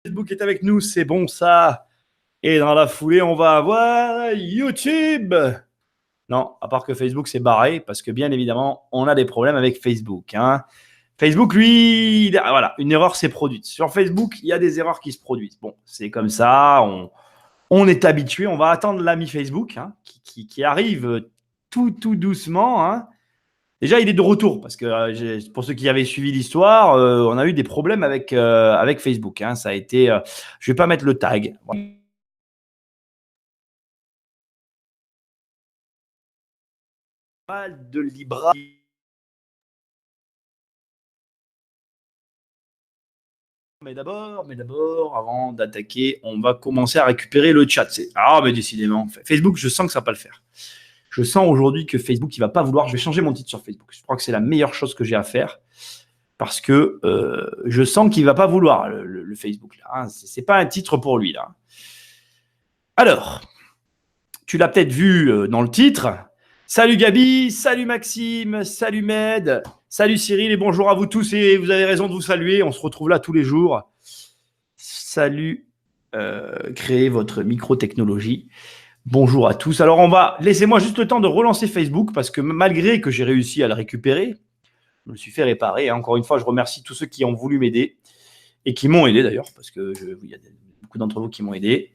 Facebook est avec nous, c'est bon ça. Et dans la foulée, on va avoir YouTube. Non, à part que Facebook s'est barré, parce que bien évidemment, on a des problèmes avec Facebook. Facebook, lui, voilà, une erreur s'est produite. Sur Facebook, il y a des erreurs qui se produisent. Bon, c'est comme ça, on est habitué. On va attendre l'ami Facebook qui arrive tout doucement. Déjà, il est de retour parce que pour ceux qui avaient suivi l'histoire, on a eu des problèmes avec Facebook. Ça a été. Je vais pas mettre le tag. Mal de Libra. Mais d'abord, avant d'attaquer, on va commencer à récupérer le chat. Mais décidément, Facebook, je sens que ça va pas le faire. Je sens aujourd'hui que Facebook, il va pas vouloir. Je vais changer mon titre sur Facebook. Je crois que c'est la meilleure chose que j'ai à faire parce que je sens qu'il va pas vouloir le Facebook là. C'est pas un titre pour lui là. Alors, tu l'as peut-être vu dans le titre. Salut Gabi, salut Maxime, salut Med, salut Cyril et bonjour à vous tous et vous avez raison de vous saluer. On se retrouve là tous les jours. Salut, créez votre micro-technologie. Bonjour à tous. Alors, laissez-moi juste le temps de relancer Facebook parce que malgré que j'ai réussi à le récupérer, je me suis fait réparer. Encore une fois, je remercie tous ceux qui ont voulu m'aider et qui m'ont aidé d'ailleurs parce qu'il y a beaucoup d'entre vous qui m'ont aidé.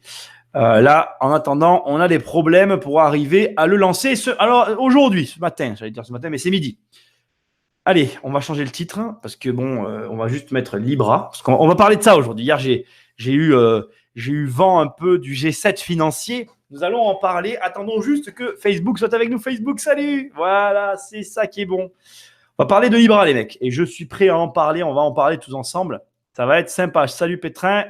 Là, en attendant, on a des problèmes pour arriver à le lancer. Alors, aujourd'hui, ce matin, mais c'est midi. Allez, on va changer le titre parce que on va juste mettre Libra. Parce qu'on va parler de ça aujourd'hui. Hier, j'ai eu vent un peu du G7 financier. Nous allons en parler. Attendons juste que Facebook soit avec nous. Facebook, salut. Voilà, c'est ça qui est bon. On va parler de Libra, les mecs. Et je suis prêt à en parler. On va en parler tous ensemble. Ça va être sympa. Salut Pétrin.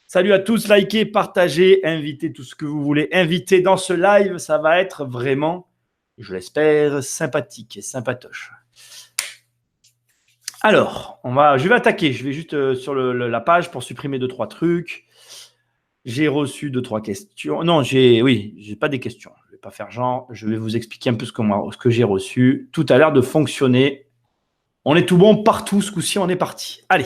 Salut à tous. Likez, partagez, invitez tout ce que vous voulez. Invitez dans ce live. Ça va être vraiment, je l'espère, sympathique et sympatoche. Alors, je vais attaquer. Je vais juste sur la page pour supprimer 2-3 trucs. J'ai reçu 2-3 questions. Non, j'ai pas des questions. Je ne vais pas faire genre. Je vais vous expliquer un peu ce que j'ai reçu. Tout a l'air de fonctionner. On est tout bon partout. Ce coup-ci, on est parti. Allez.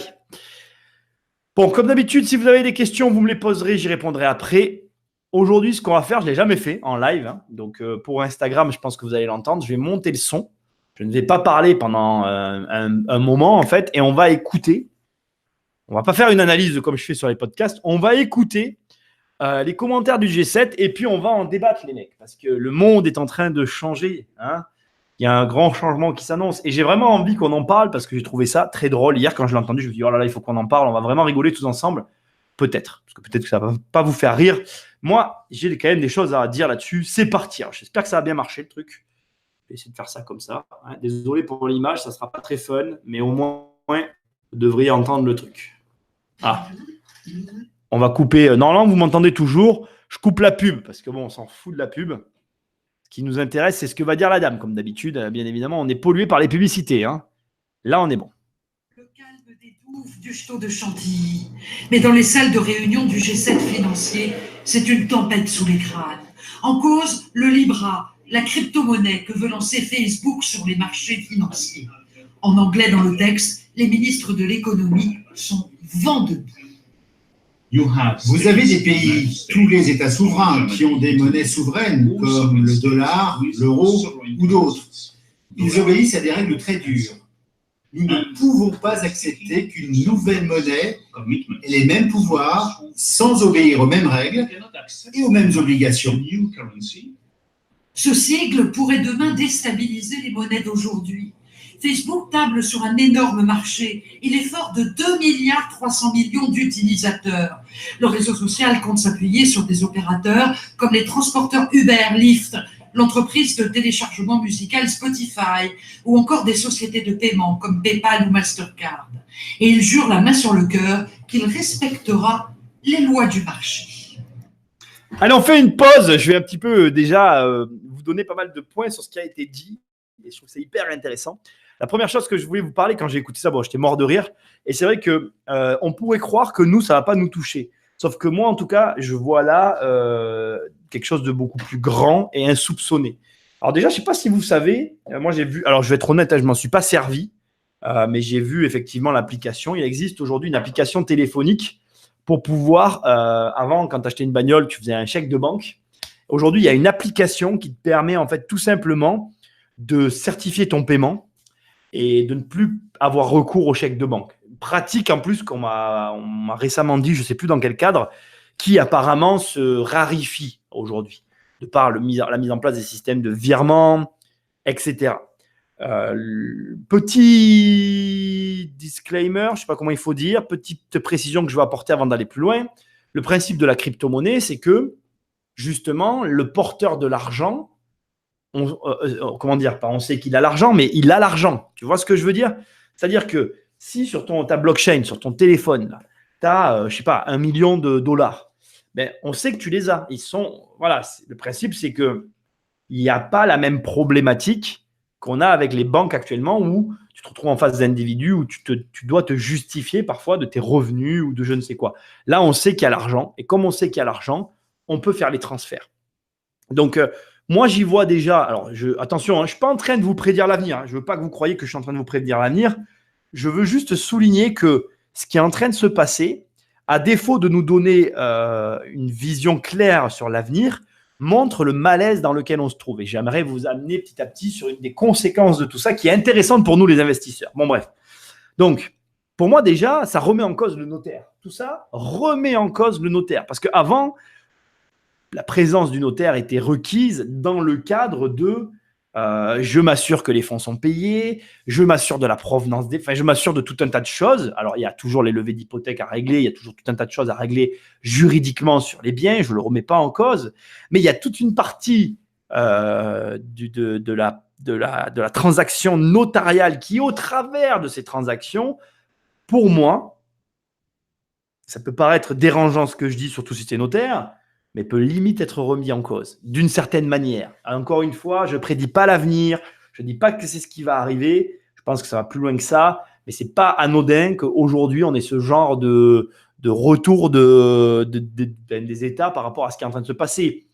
Bon, comme d'habitude, si vous avez des questions, vous me les poserez. J'y répondrai après. Aujourd'hui, ce qu'on va faire, je ne l'ai jamais fait en live. Donc, pour Instagram, je pense que vous allez l'entendre. Je vais monter le son. Je ne vais pas parler pendant un moment, en fait, et on va écouter. On ne va pas faire une analyse comme je fais sur les podcasts. On va écouter les commentaires du G7 et puis on va en débattre, les mecs, parce que le monde est en train de changer. Il y a un grand changement qui s'annonce et j'ai vraiment envie qu'on en parle parce que j'ai trouvé ça très drôle. Hier, quand je l'ai entendu, je me suis dit, oh là là, il faut qu'on en parle. On va vraiment rigoler tous ensemble. Peut-être, parce que peut-être que ça ne va pas vous faire rire. Moi, j'ai quand même des choses à dire là-dessus. C'est parti. Alors, j'espère que ça va bien marcher, le truc. Je vais essayer de faire ça comme ça. Désolé pour l'image, ça ne sera pas très fun, mais au moins, vous devriez entendre le truc. On va couper. Normalement, vous m'entendez toujours. Je coupe la pub parce que on s'en fout de la pub. Ce qui nous intéresse, c'est ce que va dire la dame. Comme d'habitude, bien évidemment, on est pollué par les publicités. Là, on est bon. Le calme des douves du château de Chantilly. Mais dans les salles de réunion du G7 financier, c'est une tempête sous les crânes. En cause, le Libra, la crypto-monnaie que veut lancer Facebook sur les marchés financiers. En anglais dans le texte, les ministres de l'économie sont vent debout. Vous avez des pays, tous les États souverains, qui ont des monnaies souveraines, comme le dollar, l'euro ou d'autres. Ils obéissent à des règles très dures. Nous ne pouvons pas accepter qu'une nouvelle monnaie ait les mêmes pouvoirs sans obéir aux mêmes règles et aux mêmes obligations. Ce sigle pourrait demain déstabiliser les monnaies d'aujourd'hui. Facebook table sur un énorme marché. Il est fort de 2,3 milliards d'utilisateurs. Le réseau social compte s'appuyer sur des opérateurs comme les transporteurs Uber, Lyft, l'entreprise de téléchargement musical Spotify ou encore des sociétés de paiement comme PayPal ou Mastercard. Et il jure la main sur le cœur qu'il respectera les lois du marché. Allez, on fait une pause. Je vais un petit peu déjà vous donner pas mal de points sur ce qui a été dit. Et je trouve que c'est hyper intéressant. La première chose que je voulais vous parler quand j'ai écouté ça, j'étais mort de rire. Et c'est vrai qu'on pourrait croire que nous, ça ne va pas nous toucher. Sauf que moi, en tout cas, je vois là quelque chose de beaucoup plus grand et insoupçonné. Alors déjà, je ne sais pas si vous savez, moi j'ai vu, alors je vais être honnête, je ne m'en suis pas servi, mais j'ai vu effectivement l'application. Il existe aujourd'hui une application téléphonique pour pouvoir, avant, quand tu achetais une bagnole, tu faisais un chèque de banque. Aujourd'hui, il y a une application qui te permet en fait tout simplement de certifier ton paiement et de ne plus avoir recours au chèque de banque. Pratique en plus qu'on m'a récemment dit, je ne sais plus dans quel cadre, qui apparemment se raréfie aujourd'hui, de par la mise en place des systèmes de virement, etc. Petit disclaimer, je ne sais pas comment il faut dire, petite précision que je vais apporter avant d'aller plus loin. Le principe de la crypto-monnaie, c'est que justement, le porteur de l'argent, comment dire, pas on sait qu'il a l'argent, mais il a l'argent. Tu vois ce que je veux dire? C'est-à-dire que si sur ta blockchain, sur ton téléphone, tu as, je sais pas, 1 million de dollars, ben, on sait que tu les as. Voilà, le principe, c'est que il n'y a pas la même problématique qu'on a avec les banques actuellement où tu te retrouves en face d'individus où tu dois te justifier parfois de tes revenus ou de je ne sais quoi. Là, on sait qu'il y a l'argent. Et comme on sait qu'il y a l'argent, on peut faire les transferts. Donc, moi, j'y vois déjà. Alors, attention, je ne suis pas en train de vous prédire l'avenir. Je ne veux pas que vous croyiez que je suis en train de vous prédire l'avenir. Je veux juste souligner que ce qui est en train de se passer, à défaut de nous donner une vision claire sur l'avenir, montre le malaise dans lequel on se trouve. Et j'aimerais vous amener petit à petit sur une des conséquences de tout ça qui est intéressante pour nous, les investisseurs. Bon, bref. Donc, pour moi, déjà, ça remet en cause le notaire. Tout ça remet en cause le notaire. Parce qu'avant, la présence du notaire était requise dans le cadre de je m'assure que les fonds sont payés, je m'assure de la provenance des... Enfin, je m'assure de tout un tas de choses. Alors, il y a toujours les levées d'hypothèque à régler, il y a toujours tout un tas de choses à régler juridiquement sur les biens, je ne le remets pas en cause. Mais il y a toute une partie de la transaction notariale qui, au travers de ces transactions, pour moi, ça peut paraître dérangeant ce que je dis, surtout si c'est notaire, mais peut limite être remis en cause, d'une certaine manière. Encore une fois, je ne prédis pas l'avenir, je ne dis pas que c'est ce qui va arriver, je pense que ça va plus loin que ça, mais ce n'est pas anodin qu'aujourd'hui, on ait ce genre de retour des États par rapport à ce qui est en train de se passer.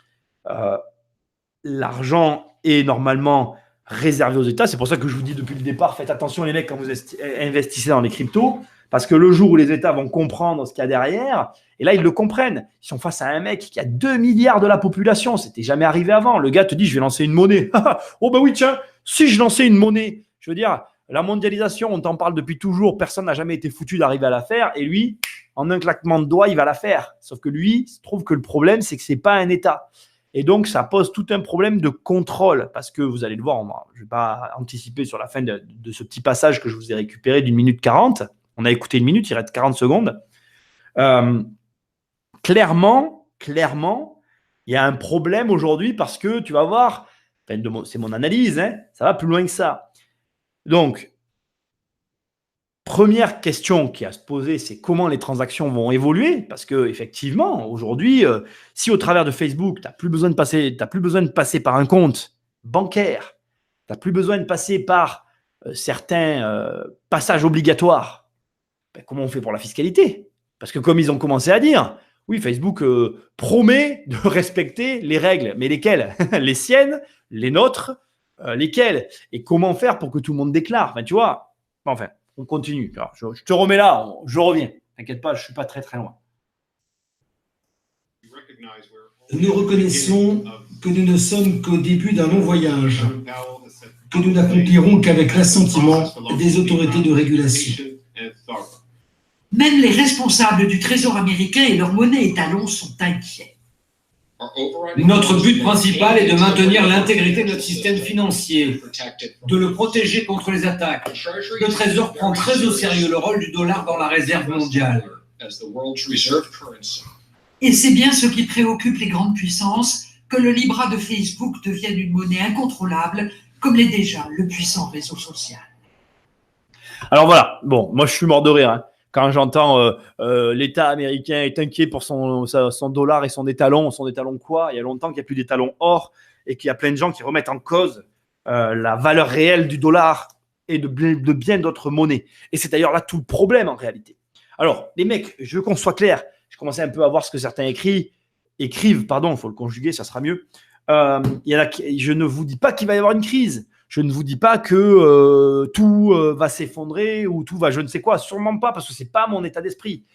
L'argent est normalement réservé aux États, c'est pour ça que je vous dis depuis le départ, faites attention les mecs quand vous investissez dans les cryptos, parce que le jour où les États vont comprendre ce qu'il y a derrière, et là, ils le comprennent. Ils sont face à un mec qui a 2 milliards de la population. C'était jamais arrivé avant. Le gars te dit, je vais lancer une monnaie. Oh ben oui, tiens, si je lançais une monnaie, je veux dire, la mondialisation, on t'en parle depuis toujours. Personne n'a jamais été foutu d'arriver à la faire. Et lui, en un claquement de doigts, il va la faire. Sauf que lui, il trouve que le problème, c'est que ce n'est pas un État. Et donc, ça pose tout un problème de contrôle. Parce que vous allez le voir, je ne vais pas anticiper sur la fin de ce petit passage que je vous ai récupéré d'1 minute 40. On a écouté 1 minute, il reste 40 secondes. Clairement, il y a un problème aujourd'hui parce que tu vas voir, c'est mon analyse, ça va plus loin que ça. Donc, première question qui a à se poser, c'est comment les transactions vont évoluer. Parce qu'effectivement, aujourd'hui, si au travers de Facebook, tu n'as plus besoin de passer par un compte bancaire, tu n'as plus besoin de passer par certains passages obligatoires, comment on fait pour la fiscalité? Parce que comme ils ont commencé à dire, oui, Facebook promet de respecter les règles. Mais lesquelles? Les siennes, les nôtres, lesquelles? Et comment faire pour que tout le monde déclare? Enfin, tu vois, enfin, on continue. Alors, je te remets là, je reviens. T'inquiète pas, je ne suis pas très très loin. Nous reconnaissons que nous ne sommes qu'au début d'un long voyage, que nous n'accomplirons qu'avec l'assentiment des autorités de régulation. Même les responsables du Trésor américain et leur monnaie étalon sont inquiets. Notre but principal est de maintenir l'intégrité de notre système financier, de le protéger contre les attaques. Le Trésor prend très au sérieux le rôle du dollar dans la réserve mondiale. Et c'est bien ce qui préoccupe les grandes puissances, que le Libra de Facebook devienne une monnaie incontrôlable, comme l'est déjà le puissant réseau social. Alors voilà, bon, moi je suis mort de rire. Quand j'entends l'État américain est inquiet pour son dollar et son étalon quoi? Il y a longtemps qu'il n'y a plus d'étalon or et qu'il y a plein de gens qui remettent en cause la valeur réelle du dollar et de bien d'autres monnaies. Et c'est d'ailleurs là tout le problème en réalité. Alors, les mecs, je veux qu'on soit clair. Je commençais un peu à voir ce que certains écrivent, il faut le conjuguer, ça sera mieux. Je ne vous dis pas qu'il va y avoir une crise. Je ne vous dis pas que tout va s'effondrer ou tout va je ne sais quoi. Sûrement pas, parce que ce n'est pas mon état d'esprit.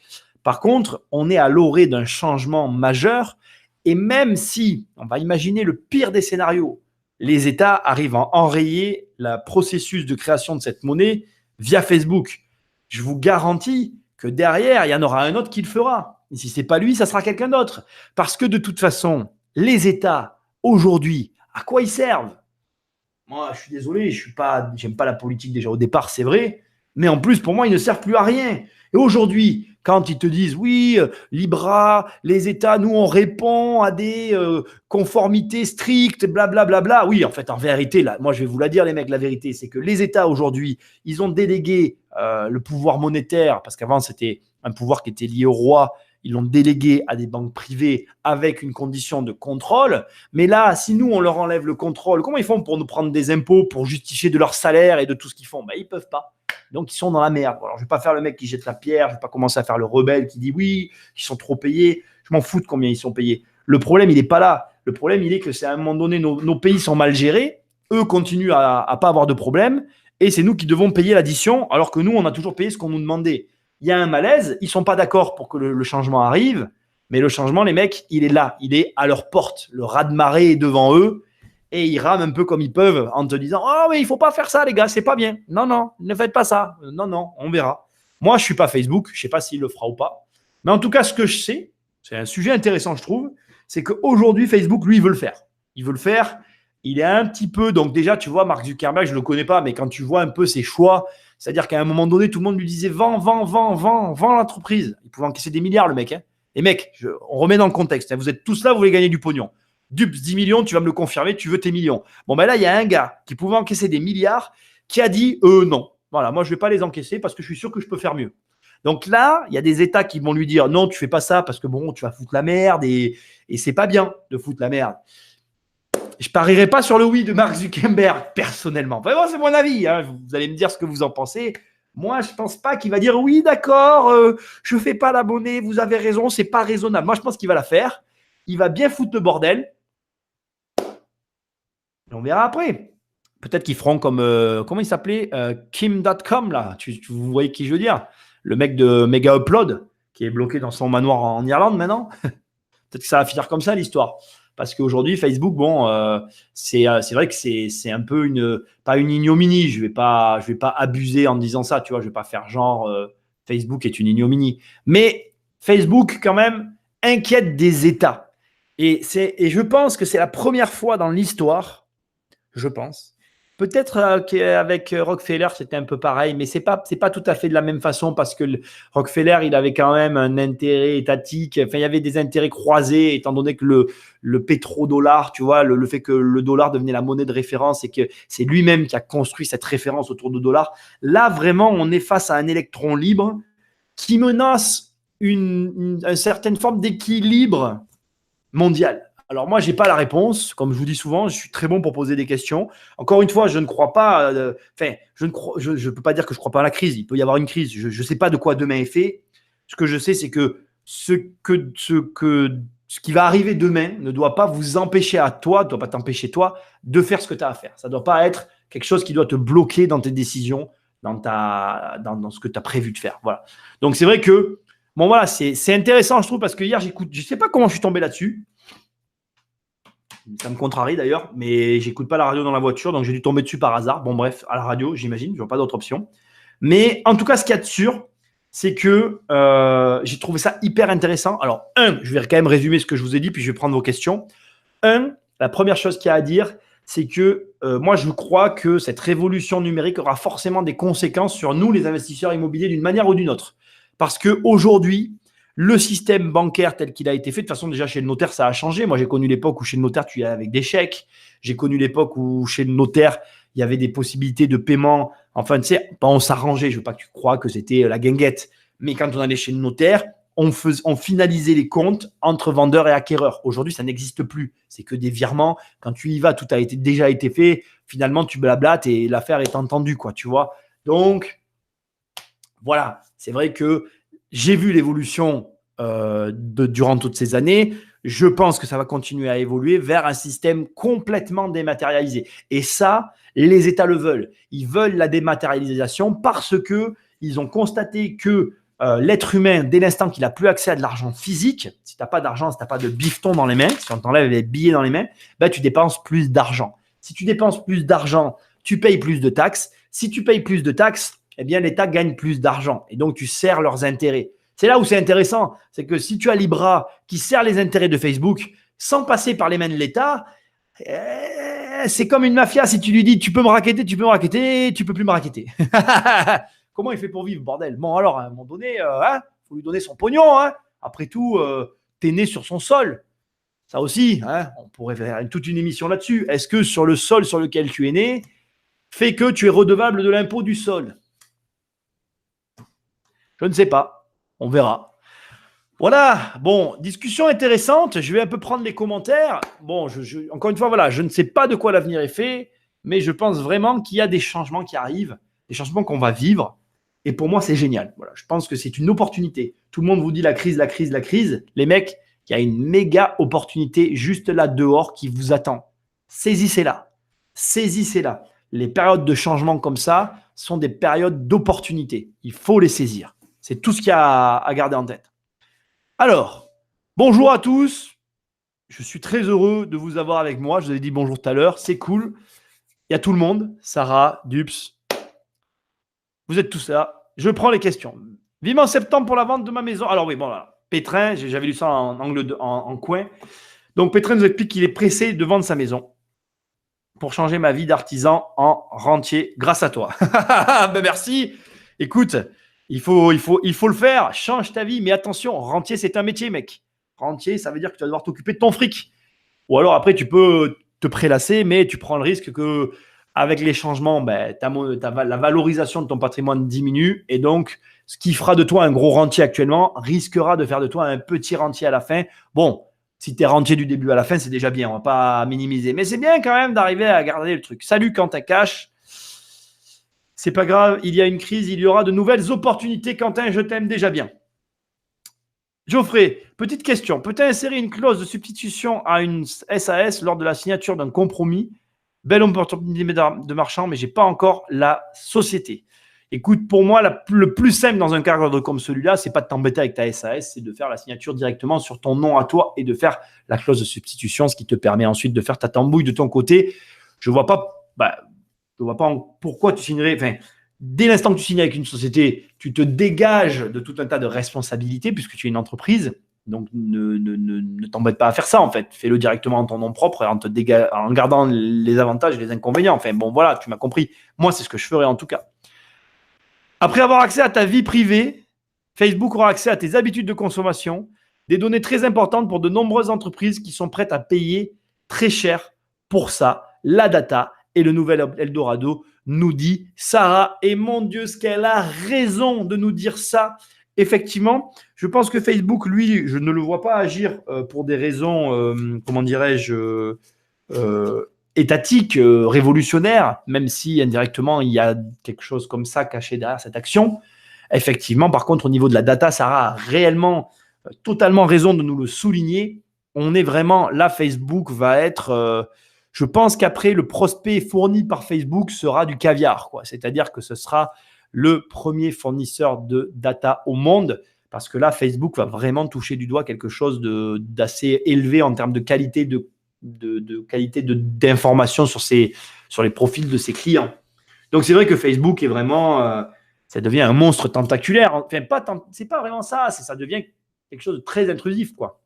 Par contre, on est à l'orée d'un changement majeur. Et même si, on va imaginer le pire des scénarios, les États arrivent à enrayer le processus de création de cette monnaie via Facebook, je vous garantis que derrière, il y en aura un autre qui le fera. Et si ce n'est pas lui, ça sera quelqu'un d'autre. Parce que de toute façon, les États, aujourd'hui, à quoi ils servent? Moi, je suis désolé, j'aime pas la politique déjà au départ, c'est vrai. Mais en plus, pour moi, ils ne servent plus à rien. Et aujourd'hui, quand ils te disent, oui, Libra, les États, nous, on répond à des conformités strictes, blablabla. Bla, bla, bla. Oui, en fait, en vérité, là, moi, je vais vous la dire, les mecs, la vérité, c'est que les États, aujourd'hui, ils ont délégué le pouvoir monétaire, parce qu'avant, c'était un pouvoir qui était lié au roi. Ils l'ont délégué à des banques privées avec une condition de contrôle. Mais là, si nous, on leur enlève le contrôle, comment ils font pour nous prendre des impôts, pour justifier de leur salaire et de tout ce qu'ils font? Ils ne peuvent pas. Donc, ils sont dans la merde. Alors, je ne vais pas faire le mec qui jette la pierre. Je ne vais pas commencer à faire le rebelle qui dit oui, ils sont trop payés. Je m'en fous de combien ils sont payés. Le problème, il n'est pas là. Le problème, il est que c'est à un moment donné, nos pays sont mal gérés. Eux continuent à ne pas avoir de problème. Et c'est nous qui devons payer l'addition, alors que nous, on a toujours payé ce qu'on nous demandait. Il y a un malaise. Ils ne sont pas d'accord pour que le changement arrive. Mais le changement, les mecs, il est là. Il est à leur porte. Le raz-de-marée est devant eux. Et ils rament un peu comme ils peuvent en te disant « Oh, mais il ne faut pas faire ça, les gars, c'est pas bien. Non, non, ne faites pas ça. Non, non, on verra. » Moi, je ne suis pas Facebook. Je ne sais pas s'il le fera ou pas. Mais en tout cas, ce que je sais, c'est un sujet intéressant, je trouve, c'est qu'aujourd'hui, Facebook, lui, il veut le faire. Il veut le faire. Il est un petit peu… Donc déjà, tu vois, Mark Zuckerberg, je ne le connais pas, mais quand tu vois un peu ses choix, c'est-à-dire qu'à un moment donné, tout le monde lui disait « Vends l'entreprise. » Il pouvait encaisser des milliards, le mec. Hein. Et mec, on remet dans le contexte. Hein. Vous êtes tous là, vous voulez gagner du pognon. Dupes, 10 millions, tu vas me le confirmer, tu veux tes millions. Bon, ben là, il y a un gars qui pouvait encaisser des milliards qui a dit non. Voilà, moi, je ne vais pas les encaisser parce que je suis sûr que je peux faire mieux. Donc là, il y a des États qui vont lui dire non, tu ne fais pas ça parce que bon, tu vas foutre la merde et ce n'est pas bien de foutre la merde. Je ne parierai pas sur le oui de Mark Zuckerberg, personnellement. Vraiment, c'est mon avis. Hein. Vous allez me dire ce que vous en pensez. Moi, je ne pense pas qu'il va dire oui, d'accord, je ne fais pas la monnaie, vous avez raison, ce n'est pas raisonnable. Moi, je pense qu'il va la faire. Il va bien foutre le bordel. Et on verra après. Peut-être qu'ils feront comme… comment il s'appelait Kim.com, là. Vous voyez qui je veux dire? Le mec de Mega Upload, qui est bloqué dans son manoir en Irlande maintenant. Peut-être que ça va finir comme ça, l'histoire. Parce qu'aujourd'hui, Facebook, bon, c'est vrai que c'est un peu pas une ignominie. Je vais pas abuser en disant ça, tu vois. Je ne vais pas faire genre Facebook est une ignominie. Mais Facebook, quand même, inquiète des États. Et je pense que c'est la première fois dans l'histoire, je pense. Peut-être qu'avec Rockefeller, c'était un peu pareil, mais c'est pas tout à fait de la même façon parce que Rockefeller, il avait quand même un intérêt étatique. Enfin, il y avait des intérêts croisés, étant donné que le pétrodollar, tu vois, le fait que le dollar devenait la monnaie de référence et que c'est lui-même qui a construit cette référence autour du dollar. Là, vraiment, on est face à un électron libre qui menace une certaine forme d'équilibre mondial. Alors moi, je n'ai pas la réponse. Comme je vous dis souvent, je suis très bon pour poser des questions. Encore une fois, je ne crois pas… je ne peux pas dire que je ne crois pas à la crise. Il peut y avoir une crise. Je ne sais pas de quoi demain est fait. Ce que je sais, c'est que ce qui va arriver demain ne doit pas vous empêcher à toi, ne doit pas t'empêcher toi de faire ce que tu as à faire. Ça ne doit pas être quelque chose qui doit te bloquer dans tes décisions, dans ce que tu as prévu de faire. Voilà. Donc c'est vrai que bon, voilà, c'est intéressant, je trouve, parce que hier, j'écoute, je ne sais pas comment je suis tombé là-dessus. Ça me contrarie d'ailleurs, mais j'écoute pas la radio dans la voiture, donc j'ai dû tomber dessus par hasard. Bon, bref, à la radio, j'imagine, je vois pas d'autre option. Mais en tout cas, ce qu'il y a de sûr, c'est que j'ai trouvé ça hyper intéressant. Alors, je vais quand même résumer ce que je vous ai dit, puis je vais prendre vos questions. La première chose qu'il y a à dire, c'est que moi, je crois que cette révolution numérique aura forcément des conséquences sur nous, les investisseurs immobiliers, d'une manière ou d'une autre. Parce qu'aujourd'hui, le système bancaire tel qu'il a été fait, de toute façon, déjà chez le notaire, ça a changé. Moi, j'ai connu l'époque où chez le notaire, tu y allais avec des chèques. J'ai connu l'époque où chez le notaire, il y avait des possibilités de paiement. Enfin, tu sais, on s'arrangeait. Je ne veux pas que tu crois que c'était la guinguette. Mais quand on allait chez le notaire, on finalisait les comptes entre vendeurs et acquéreurs. Aujourd'hui, ça n'existe plus. C'est que des virements. Quand tu y vas, tout a déjà été fait. Finalement, tu blablates et l'affaire est entendue, quoi, tu vois. Donc, voilà. C'est vrai que j'ai vu l'évolution durant toutes ces années. Je pense que ça va continuer à évoluer vers un système complètement dématérialisé. Et ça, les États le veulent. Ils veulent la dématérialisation parce qu'ils ont constaté que l'être humain, dès l'instant qu'il n'a plus accès à de l'argent physique, si tu n'as pas d'argent, si tu n'as pas de bifton dans les mains, si on t'enlève les billets dans les mains, ben, tu dépenses plus d'argent. Si tu dépenses plus d'argent, tu payes plus de taxes. Si tu payes plus de taxes, eh bien, l'État gagne plus d'argent. Et donc, tu sers leurs intérêts. C'est là où c'est intéressant. C'est que si tu as Libra qui sert les intérêts de Facebook sans passer par les mains de l'État, c'est comme une mafia. Si tu lui dis, tu peux me raqueter, tu peux plus me raqueter. Comment il fait pour vivre, bordel? Bon, alors, à un moment donné, faut lui donner son pognon. Hein. Après tout, t'es né sur son sol. Ça aussi, hein, on pourrait faire toute une émission là-dessus. Est-ce que sur le sol sur lequel tu es né, fait que tu es redevable de l'impôt du sol? Je ne sais pas. On verra. Voilà. Bon, discussion intéressante. Je vais un peu prendre les commentaires. Bon, encore une fois, voilà, je ne sais pas de quoi l'avenir est fait, mais je pense vraiment qu'il y a des changements qui arrivent, des changements qu'on va vivre. Et pour moi, c'est génial. Voilà, je pense que c'est une opportunité. Tout le monde vous dit la crise, la crise, la crise. Les mecs, il y a une méga opportunité juste là dehors qui vous attend. Saisissez-la. Saisissez-la. Les périodes de changement comme ça sont des périodes d'opportunité. Il faut les saisir. C'est tout ce qu'il y a à garder en tête. Alors, bonjour à tous. Je suis très heureux de vous avoir avec moi. Je vous ai dit bonjour tout à l'heure. C'est cool. Il y a tout le monde. Sarah, Dups. Vous êtes tous là. Je prends les questions. Vivement septembre pour la vente de ma maison. Alors oui, bon là. Pétrin, j'avais lu ça en coin. Donc Pétrin nous explique qu'il est pressé de vendre sa maison pour changer ma vie d'artisan en rentier grâce à toi. Ben merci. Écoute, il faut le faire. Change ta vie. Mais attention, rentier, c'est un métier, mec. Rentier, ça veut dire que tu vas devoir t'occuper de ton fric. Ou alors après, tu peux te prélasser, mais tu prends le risque que avec les changements, ben, la valorisation de ton patrimoine diminue. Et donc, ce qui fera de toi un gros rentier actuellement risquera de faire de toi un petit rentier à la fin. Bon, si tu es rentier du début à la fin, c'est déjà bien. On ne va pas minimiser. Mais c'est bien quand même d'arriver à garder le truc. Salut Quentin Cash. C'est pas grave, il y a une crise, il y aura de nouvelles opportunités. Quentin, je t'aime déjà bien. Geoffrey, petite question. Peut-on insérer une clause de substitution à une SAS lors de la signature d'un compromis? Belle opportunité de marchand, mais je n'ai pas encore la société. Écoute, pour moi, le plus simple dans un cadre comme celui-là, c'est pas de t'embêter avec ta SAS, c'est de faire la signature directement sur ton nom à toi et de faire la clause de substitution, ce qui te permet ensuite de faire ta tambouille de ton côté. Je vois pas pourquoi tu signerais. Enfin, dès l'instant que tu signes avec une société, tu te dégages de tout un tas de responsabilités puisque tu es une entreprise. Donc, ne t'embête pas à faire ça, en fait. Fais-le directement en ton nom propre et en gardant les avantages et les inconvénients. Enfin, bon, voilà, tu m'as compris. Moi, c'est ce que je ferais en tout cas. Après avoir accès à ta vie privée, Facebook aura accès à tes habitudes de consommation, des données très importantes pour de nombreuses entreprises qui sont prêtes à payer très cher pour ça, la data et le nouvel Eldorado, nous dit Sarah. Et mon Dieu, ce qu'elle a raison de nous dire ça. Effectivement, je pense que Facebook, lui, je ne le vois pas agir pour des raisons, étatiques, révolutionnaires, même si indirectement, il y a quelque chose comme ça caché derrière cette action. Effectivement, par contre, au niveau de la data, Sarah a réellement, totalement raison de nous le souligner. On est vraiment, là, Facebook va être... je pense qu'après, le prospect fourni par Facebook sera du caviar, quoi. C'est-à-dire que ce sera le premier fournisseur de data au monde, parce que là, Facebook va vraiment toucher du doigt quelque chose d'assez élevé en termes de qualité d'information sur les profils de ses clients. Donc, c'est vrai que Facebook est vraiment, ça devient un monstre tentaculaire. Enfin, c'est pas vraiment ça, ça devient quelque chose de très intrusif, quoi.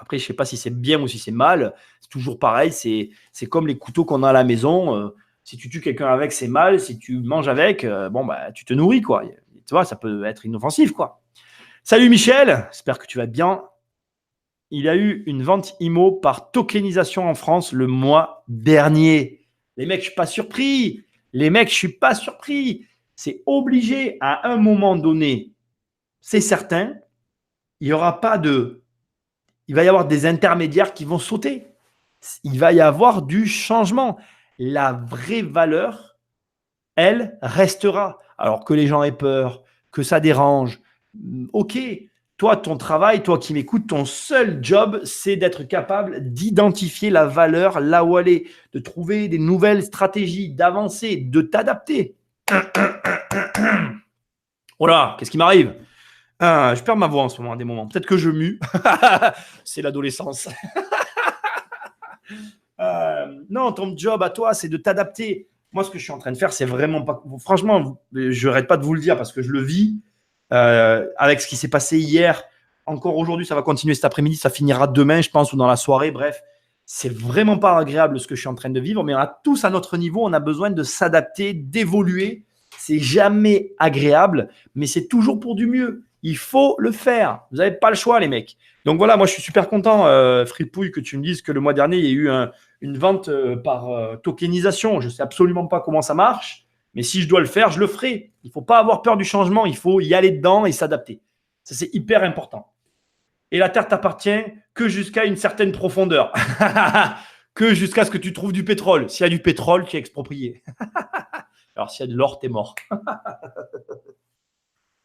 Après, je ne sais pas si c'est bien ou si c'est mal. C'est toujours pareil. C'est comme les couteaux qu'on a à la maison. Si tu tues quelqu'un avec, c'est mal. Si tu manges avec, tu te nourris, quoi. Tu vois, ça peut être inoffensif, quoi. Salut Michel, j'espère que tu vas bien. Il y a eu une vente IMO par tokenisation en France le mois dernier. Les mecs, je ne suis pas surpris. C'est obligé à un moment donné. C'est certain. Il va y avoir des intermédiaires qui vont sauter. Il va y avoir du changement. La vraie valeur, elle, restera. Alors que les gens aient peur, que ça dérange. Ok, toi, ton travail, toi qui m'écoutes, ton seul job, c'est d'être capable d'identifier la valeur là où elle est, de trouver des nouvelles stratégies, d'avancer, de t'adapter. Oh là, qu'est-ce qui m'arrive ? Je perds ma voix en ce moment à des moments. Peut-être que je mue. C'est l'adolescence. Non, ton job à toi, c'est de t'adapter. Moi, ce que je suis en train de faire, c'est vraiment pas. Franchement, je n'arrête pas de vous le dire parce que je le vis. Avec ce qui s'est passé hier, encore aujourd'hui, ça va continuer cet après-midi, ça finira demain, je pense, ou dans la soirée. Bref, c'est vraiment pas agréable ce que je suis en train de vivre, mais on a tous à notre niveau, on a besoin de s'adapter, d'évoluer. C'est jamais agréable, mais c'est toujours pour du mieux. Il faut le faire. Vous n'avez pas le choix, les mecs. Donc voilà, moi je suis super content, Fripouille, que tu me dises que le mois dernier, il y a eu une vente par tokenisation. Je ne sais absolument pas comment ça marche, mais si je dois le faire, je le ferai. Il ne faut pas avoir peur du changement, il faut y aller dedans et s'adapter. Ça, c'est hyper important. Et la terre t'appartient que jusqu'à une certaine profondeur. Que jusqu'à ce que tu trouves du pétrole. S'il y a du pétrole, tu es exproprié. Alors, s'il y a de l'or, t'es mort.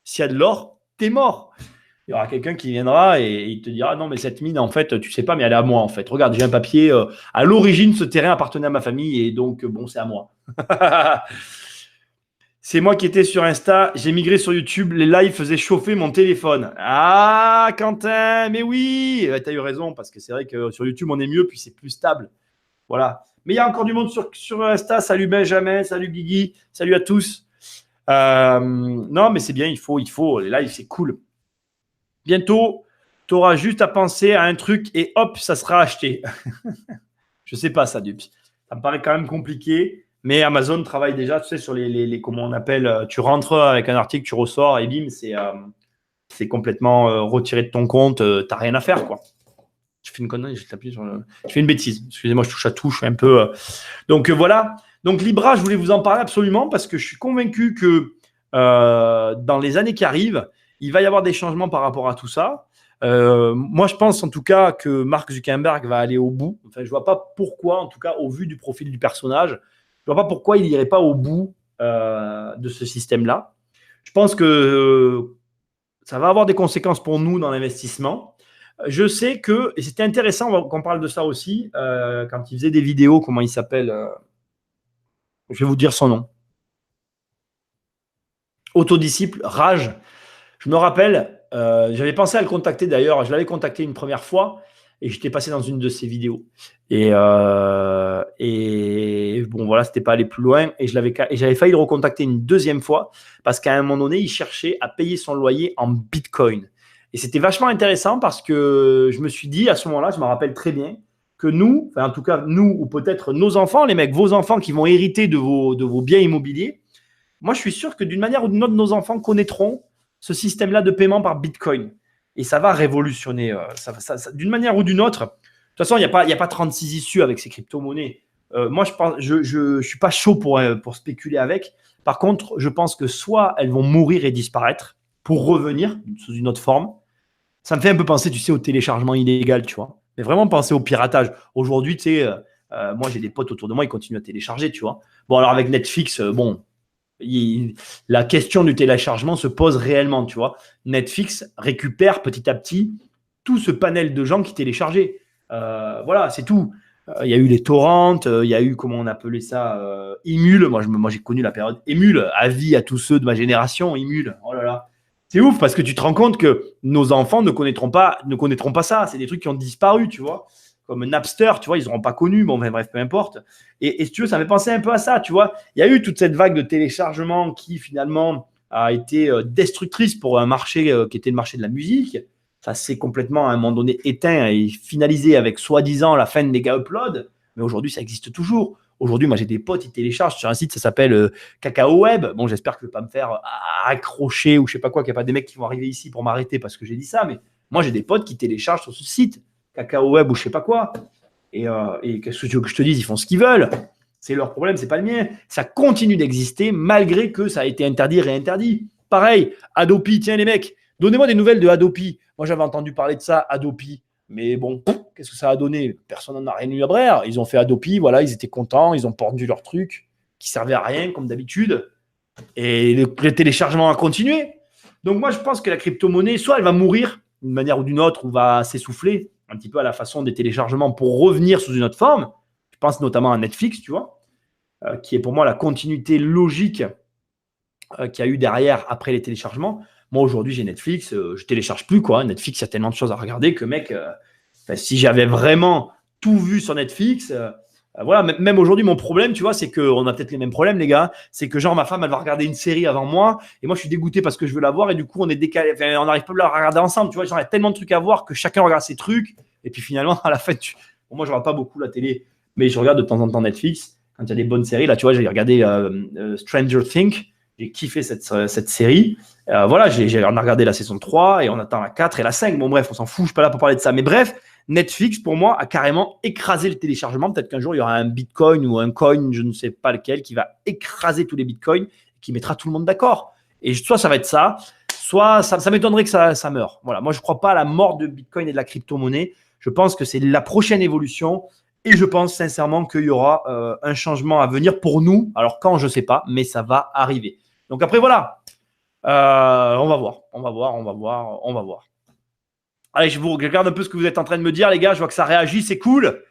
S'il y a de l'or, t'es mort. Il y aura quelqu'un qui viendra et il te dira non, mais cette mine, en fait, tu sais pas, mais elle est à moi, en fait. Regarde, j'ai un papier. À l'origine, ce terrain appartenait à ma famille et donc, bon, c'est à moi. C'est moi qui étais sur Insta, j'ai migré sur YouTube, les lives faisaient chauffer mon téléphone. Ah, Quentin, mais oui, tu as eu raison, parce que c'est vrai que sur YouTube, on est mieux, puis c'est plus stable. Voilà. Mais il y a encore du monde sur Insta. Salut Benjamin, salut Guigui, salut à tous. Non, mais c'est bien, il faut. Les lives, c'est cool. Bientôt, tu auras juste à penser à un truc et hop, ça sera acheté. Je sais pas ça, Dups. Ça me paraît quand même compliqué. Mais Amazon travaille déjà, tu sais, sur les comment on appelle, tu rentres avec un article, tu ressors et bim, c'est complètement retiré de ton compte, tu n'as rien à faire, quoi. Je fais une connerie, je fais une bêtise. Excusez-moi, je touche à tout, je suis un peu. Donc voilà. Donc Libra, je voulais vous en parler absolument parce que je suis convaincu que dans les années qui arrivent, il va y avoir des changements par rapport à tout ça. Moi, je pense en tout cas que Mark Zuckerberg va aller au bout. Enfin, je ne vois pas pourquoi, en tout cas, au vu du profil du personnage, je ne vois pas pourquoi il n'irait pas au bout de ce système-là. Je pense que ça va avoir des conséquences pour nous dans l'investissement. Je sais que, et c'était intéressant qu'on parle de ça aussi, quand il faisait des vidéos, comment il s'appelle je vais vous dire son nom. Autodisciple, Rage. Je me rappelle, j'avais pensé à le contacter d'ailleurs, je l'avais contacté une première fois et j'étais passé dans une de ses vidéos. Et bon, voilà, c'était pas aller plus loin. Et j'avais failli le recontacter une deuxième fois parce qu'à un moment donné, il cherchait à payer son loyer en Bitcoin. Et c'était vachement intéressant parce que je me suis dit à ce moment-là, je me rappelle très bien, que nous, enfin en tout cas nous ou peut-être nos enfants, les mecs, vos enfants qui vont hériter de vos biens immobiliers, moi je suis sûr que d'une manière ou d'une autre, nos enfants connaîtront ce système-là de paiement par Bitcoin. Et ça va révolutionner, d'une manière ou d'une autre. De toute façon, il n'y a pas 36 issues avec ces crypto-monnaies. Moi, je ne suis pas chaud pour spéculer avec. Par contre, je pense que soit elles vont mourir et disparaître pour revenir sous une autre forme. Ça me fait un peu penser, tu sais, au téléchargement illégal, tu vois. Mais vraiment penser au piratage. Aujourd'hui, tu sais, moi, j'ai des potes autour de moi, ils continuent à télécharger, tu vois. Bon, alors avec Netflix, la question du téléchargement se pose réellement, tu vois. Netflix récupère petit à petit tout ce panel de gens qui téléchargeaient. Voilà, c'est tout. Il y a eu les torrents, il y a eu, comment on appelait ça, Emule. Moi, j'ai connu la période Emule. Avis à tous ceux de ma génération, Emule. Oh là là. C'est ouf parce que tu te rends compte que nos enfants ne connaîtront pas ça. C'est des trucs qui ont disparu, tu vois. Comme Napster, tu vois, ils n'auront pas connu. Bon, bref, peu importe. Et si tu veux, ça me fait penser un peu à ça, tu vois. Il y a eu toute cette vague de téléchargement qui, finalement, a été destructrice pour un marché qui était le marché de la musique. Ça s'est complètement, à un moment donné, éteint et finalisé avec, soi-disant, la fin des méga uploads. Mais aujourd'hui, ça existe toujours. Aujourd'hui, moi, j'ai des potes, ils téléchargent sur un site, ça s'appelle Cacao Web. Bon, j'espère que je ne vais pas me faire accrocher ou je ne sais pas quoi, qu'il n'y a pas des mecs qui vont arriver ici pour m'arrêter parce que j'ai dit ça. Mais moi, j'ai des potes qui téléchargent sur ce site, Cacao Web ou je ne sais pas quoi. Et qu'est-ce que tu veux que je te dise? Ils font ce qu'ils veulent. C'est leur problème, c'est pas le mien. Ça continue d'exister malgré que ça a été interdit, réinterdit. Pareil, Adopi, tiens les mecs, donnez-moi des nouvelles de Adopi. Moi, j'avais entendu parler de ça, Adopi. Mais bon, qu'est-ce que ça a donné? Personne n'en a rien eu à brère. Ils ont fait Adopi, voilà, ils étaient contents, ils ont pendu leur truc qui servait à rien, comme d'habitude. Et le téléchargement a continué. Donc moi, je pense que la crypto-monnaie, soit elle va mourir d'une manière ou d'une autre, ou va s'essouffler, un petit peu à la façon des téléchargements pour revenir sous une autre forme. Je pense notamment à Netflix, tu vois, qui est pour moi la continuité logique qu'il y a eu derrière après les téléchargements. Moi, aujourd'hui, j'ai Netflix, je télécharge plus, quoi. Netflix, il y a tellement de choses à regarder que, mec, si j'avais vraiment tout vu sur Netflix, voilà, même aujourd'hui, mon problème, tu vois, c'est qu'on a peut-être les mêmes problèmes, les gars. C'est que, genre, ma femme, elle va regarder une série avant moi, et moi, je suis dégoûté parce que je veux la voir, et du coup, on est décalé, enfin, on n'arrive pas à la regarder ensemble, tu vois. Genre, il y a tellement de trucs à voir que chacun regarde ses trucs, et puis finalement, à la fin, bon, moi, je regarde pas beaucoup la télé, mais je regarde de temps en temps Netflix. Quand il y a des bonnes séries, là, tu vois, j'ai regardé Stranger Things, j'ai kiffé cette série. Voilà, on a regardé la saison 3 et on attend la 4 et la 5. Bon, bref, on s'en fout, je ne suis pas là pour parler de ça. Mais bref, Netflix, pour moi, a carrément écrasé le téléchargement. Peut-être qu'un jour, il y aura un bitcoin ou un coin, je ne sais pas lequel, qui va écraser tous les bitcoins et qui mettra tout le monde d'accord. Et soit ça va être ça, soit ça m'étonnerait que ça meure. Voilà, moi, je ne crois pas à la mort de bitcoin et de la crypto-monnaie. Je pense que c'est la prochaine évolution. Et je pense sincèrement qu'il y aura un changement à venir pour nous. Alors quand, je ne sais pas, mais ça va arriver. Donc après, voilà. On va voir. Allez, je vous regarde un peu ce que vous êtes en train de me dire, les gars. Je vois que ça réagit, c'est cool.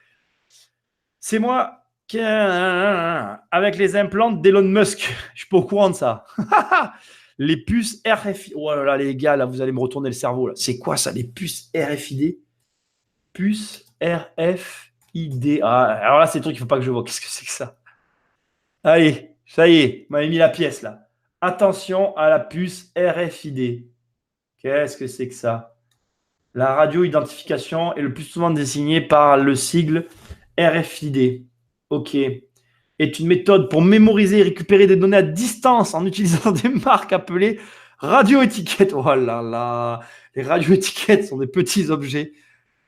C'est moi qui, avec les implants d'Elon Musk. Je suis pas au courant de ça. Les puces RFID. Oh là là, les gars, là, vous allez me retourner le cerveau. Là. C'est quoi ça, les puces RFID? Puces RFID. Ah, alors là, c'est le truc qu'il ne faut pas que je vois. Qu'est-ce que c'est que ça? Allez, ça y est, vous m'avez mis la pièce là. Attention à la puce RFID. Qu'est-ce que c'est que ça? La radio-identification est le plus souvent désignée par le sigle RFID. OK. Est une méthode pour mémoriser et récupérer des données à distance en utilisant des marques appelées radio-étiquettes. Oh là là. Les radio-étiquettes sont des petits objets.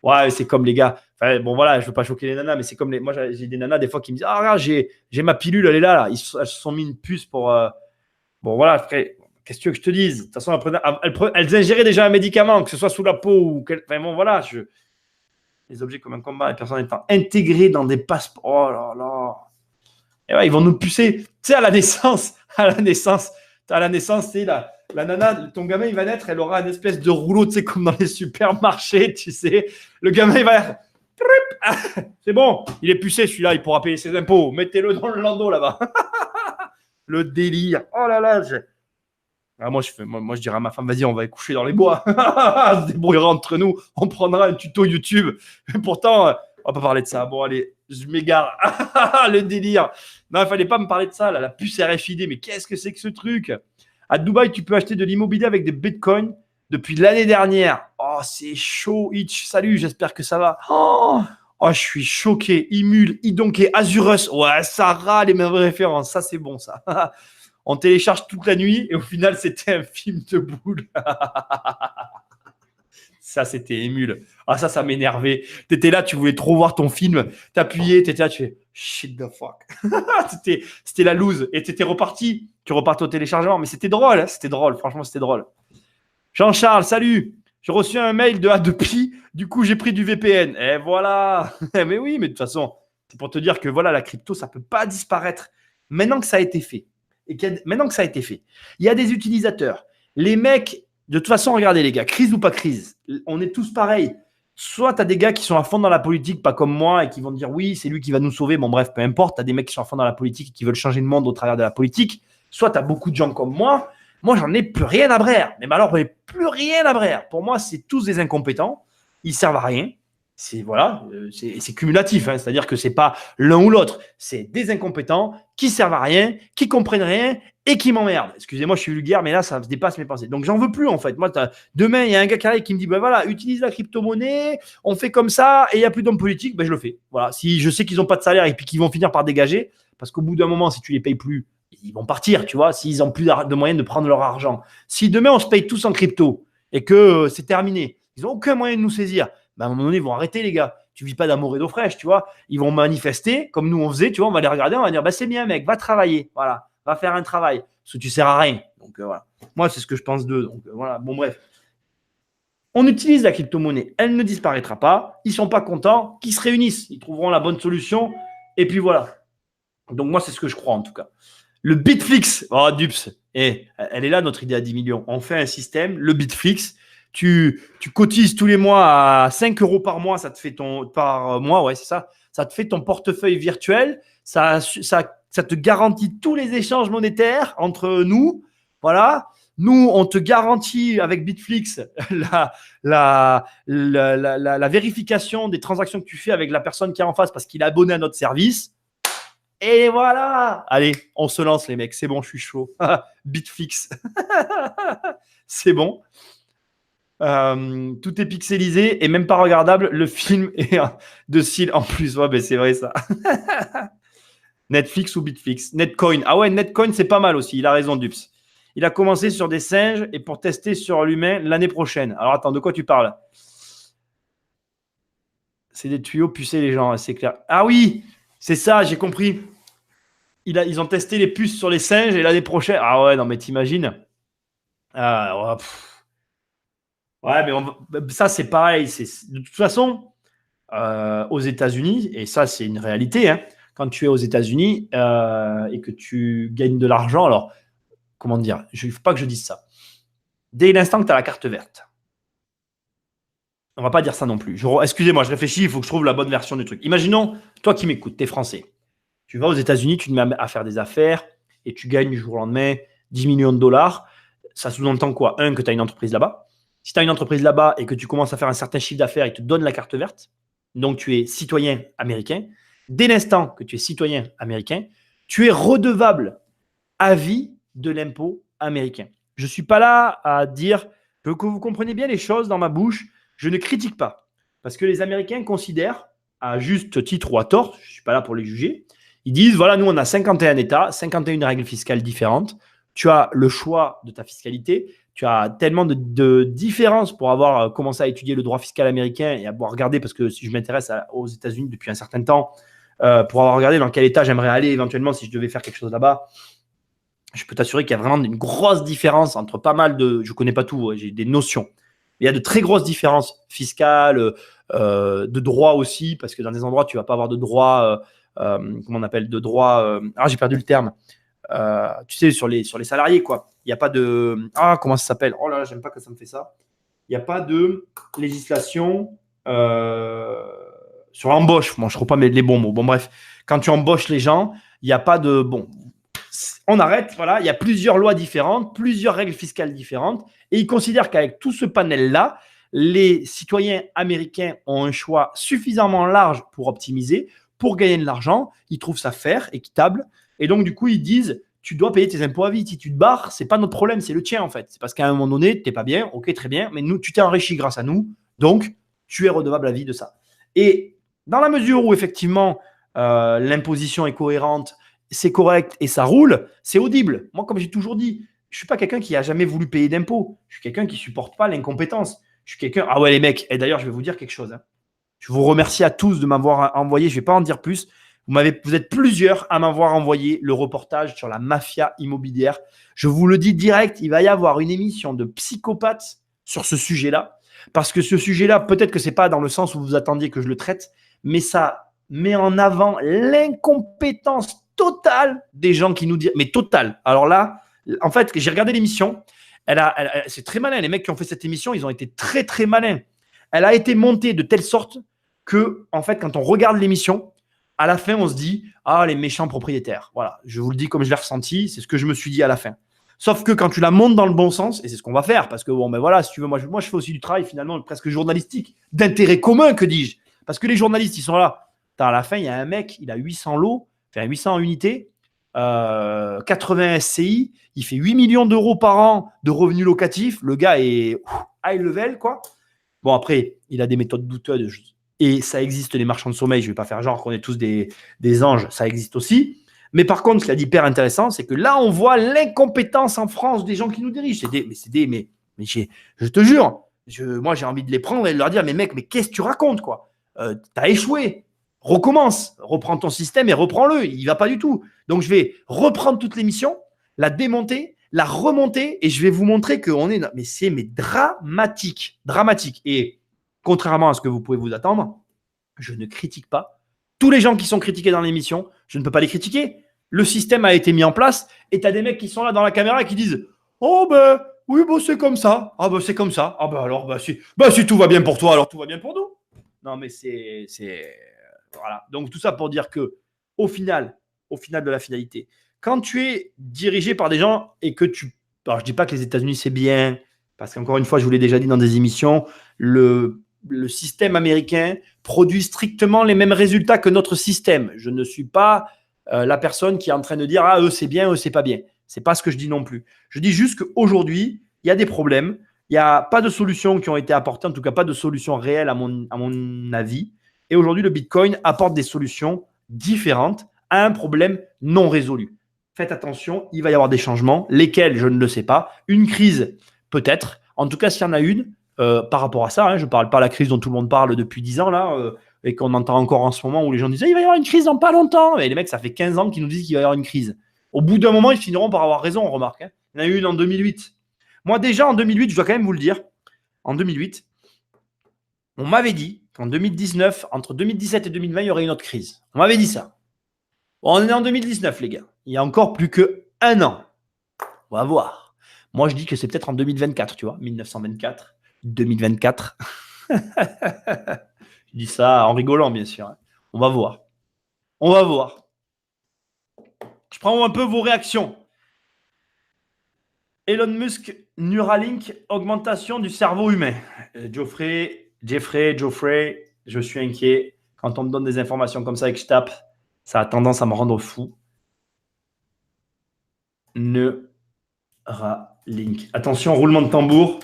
Ouais, c'est comme les gars. Enfin, bon, voilà, je ne veux pas choquer les nanas, mais c'est comme moi, j'ai des nanas des fois qui me disent ah, regarde, j'ai ma pilule, elle est là. Elles se sont mis une puce pour. Bon, voilà, après, qu'est-ce que tu veux que je te dise? De toute façon, elles ingéraient déjà un médicament, que ce soit sous la peau ou. Enfin, bon, voilà. Les objets comme un combat, les personnes étant intégrées dans des passeports. Oh là là. Et ouais, ils vont nous pucer. Tu sais, à la naissance, c'est la nana, ton gamin, il va naître, elle aura une espèce de rouleau, tu sais, comme dans les supermarchés, tu sais. Le gamin, il va. C'est bon, il est pucé celui-là, il pourra payer ses impôts. Mettez-le dans le landau là-bas. Le délire. Oh là là. Moi, je dirais à ma femme, vas-y, on va aller coucher dans les bois. On se débrouillera entre nous. On prendra un tuto YouTube. Et pourtant, on va pas parler de ça. Bon, allez, je m'égare. Le délire. Non, il fallait pas me parler de ça, là, la puce RFID. Mais qu'est-ce que c'est que ce truc? À Dubaï, tu peux acheter de l'immobilier avec des bitcoins depuis l'année dernière. Oh, c'est chaud, Itch. Salut, j'espère que ça va. Oh, je suis choqué. Imul, Idonké, Azurus. Ouais, ça râle les mêmes références. Ça, c'est bon, ça. On télécharge toute la nuit et au final, c'était un film de boule. Ça, c'était émule. Ah, ça m'énervait. Tu étais là, tu voulais trop voir ton film. T'appuyais, tu étais là, tu fais shit the fuck. C'était la loose. Et tu étais reparti. Tu repartais au téléchargement. Mais c'était drôle. Hein, c'était drôle. Franchement, c'était drôle. Jean-Charles, salut. J'ai reçu un mail de Adopi. Du coup, j'ai pris du VPN. Et voilà. Mais oui, mais de toute façon, c'est pour te dire que voilà, la crypto, ça ne peut pas disparaître. Maintenant que ça a été fait. Maintenant que ça a été fait, il y a des utilisateurs. Les mecs, de toute façon, regardez les gars, crise ou pas crise, on est tous pareils. Soit tu as des gars qui sont à fond dans la politique, pas comme moi, et qui vont te dire oui, c'est lui qui va nous sauver. Bon, bref, peu importe. Tu as des mecs qui sont à fond dans la politique et qui veulent changer le monde au travers de la politique. Soit tu as beaucoup de gens comme moi. Moi, j'en ai plus rien à brère. Mais alors, j'en ai plus rien à brère. Pour moi, c'est tous des incompétents. Ils servent à rien. C'est cumulatif, hein, c'est-à-dire que c'est pas l'un ou l'autre, c'est des incompétents qui servent à rien, qui comprennent rien et qui m'emmerdent. Excusez-moi, je suis vulgaire, mais là ça dépasse mes pensées. Donc j'en veux plus en fait. Moi, demain il y a un gars qui arrive qui me dit voilà, utilise la crypto-monnaie, on fait comme ça et il n'y a plus d'hommes politiques, je le fais. Voilà, si je sais qu'ils n'ont pas de salaire et puis qu'ils vont finir par dégager, parce qu'au bout d'un moment, si tu les payes plus, ils vont partir, tu vois, s'ils n'ont plus de moyens de prendre leur argent. Si demain on se paye tous en crypto et que c'est terminé, ils n'ont aucun moyen de nous saisir. À un moment donné, ils vont arrêter, les gars. Tu ne vis pas d'amour et d'eau fraîche, tu vois. Ils vont manifester, comme nous on faisait, tu vois. On va les regarder, on va dire c'est bien, mec, va travailler. Voilà, va faire un travail. Parce que tu ne sers à rien. Donc, voilà. Moi, c'est ce que je pense d'eux. Donc, voilà. Bon, bref. On utilise la crypto-monnaie. Elle ne disparaîtra pas. Ils ne sont pas contents. Qu'ils se réunissent. Ils trouveront la bonne solution. Et puis, voilà. Donc, moi, c'est ce que je crois, en tout cas. Le Bitflix. Oh, Dups. Elle est là, notre idée à 10 millions. On fait un système, le Bitflix. Tu cotises tous les mois à 5 € par mois, ça te fait par mois, ouais, c'est ça. Ça te fait ton portefeuille virtuel. Ça te garantit tous les échanges monétaires entre nous. Voilà. Nous, on te garantit avec Bitflix la vérification des transactions que tu fais avec la personne qui est en face parce qu'il est abonné à notre service. Et voilà. Allez, on se lance, les mecs. C'est bon, je suis chaud. Bitflix. C'est bon. Tout est pixelisé et même pas regardable. Le film est de style en plus. Ouais, ben c'est vrai ça. Netflix ou Bitflix. Netcoin. Ah ouais, Netcoin, c'est pas mal aussi. Il a raison, Dups. Il a commencé sur des singes et pour tester sur l'humain l'année prochaine. Alors attends, de quoi tu parles? C'est des tuyaux pucer les gens, c'est clair. Ah oui, c'est ça, j'ai compris. Ils ont testé les puces sur les singes et l'année prochaine. Ah ouais, non, mais t'imagines? Ah, ouais, mais ça, c'est pareil. De toute façon, aux États-Unis, et ça, c'est une réalité, hein, quand tu es aux États-Unis et que tu gagnes de l'argent, alors, comment dire? Il ne faut pas que je dise ça. Dès l'instant que tu as la carte verte, on ne va pas dire ça non plus. Excusez-moi, je réfléchis, il faut que je trouve la bonne version du truc. Imaginons, toi qui m'écoutes, tu es français. Tu vas aux États-Unis, tu te mets à faire des affaires et tu gagnes du jour au lendemain 10 millions de dollars. Ça sous-entend quoi? Un, que tu as une entreprise là-bas. Si tu as une entreprise là-bas et que tu commences à faire un certain chiffre d'affaires, ils te donnent la carte verte. Donc, tu es citoyen américain. Dès l'instant que tu es citoyen américain, tu es redevable à vie de l'impôt américain. Je ne suis pas là à dire que vous comprenez bien les choses dans ma bouche. Je ne critique pas. Parce que les Américains considèrent, à juste titre ou à tort, je ne suis pas là pour les juger, ils disent, voilà, nous, on a 51 États, 51 règles fiscales différentes. Tu as le choix de ta fiscalité. Tu as tellement de différences pour avoir commencé à étudier le droit fiscal américain et avoir regardé, parce que si je m'intéresse aux États-Unis depuis un certain temps, pour avoir regardé dans quel état j'aimerais aller éventuellement si je devais faire quelque chose là-bas, je peux t'assurer qu'il y a vraiment une grosse différence entre pas mal de… Je ne connais pas tout, j'ai des notions. Il y a de très grosses différences fiscales, de droit aussi, parce que dans des endroits, tu ne vas pas avoir de droit, comment on appelle, de droit… j'ai perdu le terme. Tu sais, sur les salariés, quoi. Il n'y a pas de… comment ça s'appelle? Oh là là, j'aime pas que ça me fait ça. Il n'y a pas de législation sur l'embauche. Bon, je ne trouve pas les bons mots. Bon, bref, quand tu embauches les gens, il n'y a pas de… Bon, on arrête, voilà. Il y a plusieurs lois différentes, plusieurs règles fiscales différentes. Et ils considèrent qu'avec tout ce panel-là, les citoyens américains ont un choix suffisamment large pour optimiser, pour gagner de l'argent. Ils trouvent ça fair, équitable. Et donc, du coup, ils disent, tu dois payer tes impôts à vie. Si tu te barres, ce n'est pas notre problème, c'est le tien, en fait. C'est parce qu'à un moment donné, tu n'es pas bien, ok, très bien, mais nous, tu t'es enrichi grâce à nous, donc tu es redevable à vie de ça. Et dans la mesure où, effectivement, l'imposition est cohérente, c'est correct et ça roule, c'est audible. Moi, comme j'ai toujours dit, je ne suis pas quelqu'un qui a jamais voulu payer d'impôts. Je suis quelqu'un qui ne supporte pas l'incompétence. Je suis quelqu'un… Ah ouais, les mecs, et d'ailleurs, je vais vous dire quelque chose. Hein. Je vous remercie à tous de m'avoir envoyé, je ne vais pas en dire plus, vous êtes plusieurs à m'avoir envoyé le reportage sur la mafia immobilière. Je vous le dis direct, il va y avoir une émission de psychopathes sur ce sujet-là. Parce que ce sujet-là, peut-être que ce n'est pas dans le sens où vous attendiez que je le traite, mais ça met en avant l'incompétence totale des gens qui nous disent… Mais totale. Alors là, en fait, j'ai regardé l'émission. C'est très malin. Les mecs qui ont fait cette émission, ils ont été très, très malins. Elle a été montée de telle sorte que, en fait, quand on regarde l'émission, à la fin, on se dit « Ah, les méchants propriétaires ». Voilà, je vous le dis comme je l'ai ressenti, c'est ce que je me suis dit à la fin. Sauf que quand tu la montes dans le bon sens, et c'est ce qu'on va faire, parce que, bon, ben voilà, si tu veux, moi, je fais aussi du travail, finalement, presque journalistique, d'intérêt commun, que dis-je. Parce que les journalistes, ils sont là. À la fin, il y a un mec, il a 800 lots, enfin 800 unités, 80 SCI, il fait 8 millions d'euros par an de revenus locatifs. Le gars est high level, quoi. Bon, après, il a des méthodes douteuses. Et ça existe, les marchands de sommeil. Je ne vais pas faire genre qu'on est tous des anges. Ça existe aussi. Mais par contre, ce qu'il a d'hyper intéressant, c'est que là, on voit l'incompétence en France des gens qui nous dirigent. Mais je te jure, moi, j'ai envie de les prendre et de leur dire, mais mec, mais qu'est-ce que tu racontes, quoi? T'as échoué. Recommence. Reprends ton système et reprends-le. Il ne va pas du tout. Donc, je vais reprendre toute l'émission, la démonter, la remonter et je vais vous montrer qu'on est… Mais c'est dramatique. Dramatique. Et contrairement à ce que vous pouvez vous attendre, je ne critique pas. Tous les gens qui sont critiqués dans l'émission, je ne peux pas les critiquer. Le système a été mis en place et tu as des mecs qui sont là dans la caméra et qui disent « Oh ben oui, bon, c'est comme ça. Ah ben c'est comme ça. Ah ben alors, si tout va bien pour toi, alors tout va bien pour nous. » Non mais c'est… Voilà. Donc tout ça pour dire que au final de la finalité, quand tu es dirigé par des gens et que tu Alors, je dis pas que les États-Unis, c'est bien, parce qu'encore une fois, je vous l'ai déjà dit dans des émissions, le système américain produit strictement les mêmes résultats que notre système. Je ne suis pas la personne qui est en train de dire « Ah, eux, c'est bien, eux, c'est pas bien ». Ce n'est pas ce que je dis non plus. Je dis juste qu'aujourd'hui, il y a des problèmes. Il n'y a pas de solutions qui ont été apportées, en tout cas pas de solutions réelles à mon avis. Et aujourd'hui, le Bitcoin apporte des solutions différentes à un problème non résolu. Faites attention, il va y avoir des changements, lesquels, je ne le sais pas. Une crise, peut-être. En tout cas, s'il y en a une, par rapport à ça, hein, je ne parle pas de la crise dont tout le monde parle depuis 10 ans, là, et qu'on entend encore en ce moment, où les gens disent il va y avoir une crise dans pas longtemps. Et les mecs, ça fait 15 ans qu'ils nous disent qu'il va y avoir une crise. Au bout d'un moment, ils finiront par avoir raison, on remarque. Hein. Il y en a eu une en 2008. Moi, déjà, en 2008, je dois quand même vous le dire, en 2008, on m'avait dit qu'en 2019, entre 2017 et 2020, il y aurait une autre crise. On m'avait dit ça. Bon, on est en 2019, les gars. Il y a encore plus qu'un an. On va voir. Moi, je dis que c'est peut-être en 2024, tu vois, 1924, 2024. Je dis ça en rigolant, bien sûr. Hein. On va voir. On va voir. Je prends un peu vos réactions. Elon Musk, Neuralink, augmentation du cerveau humain. Geoffrey, je suis inquiet. Quand on me donne des informations comme ça et que je tape, ça a tendance à me rendre fou. Neuralink. Attention, roulement de tambour.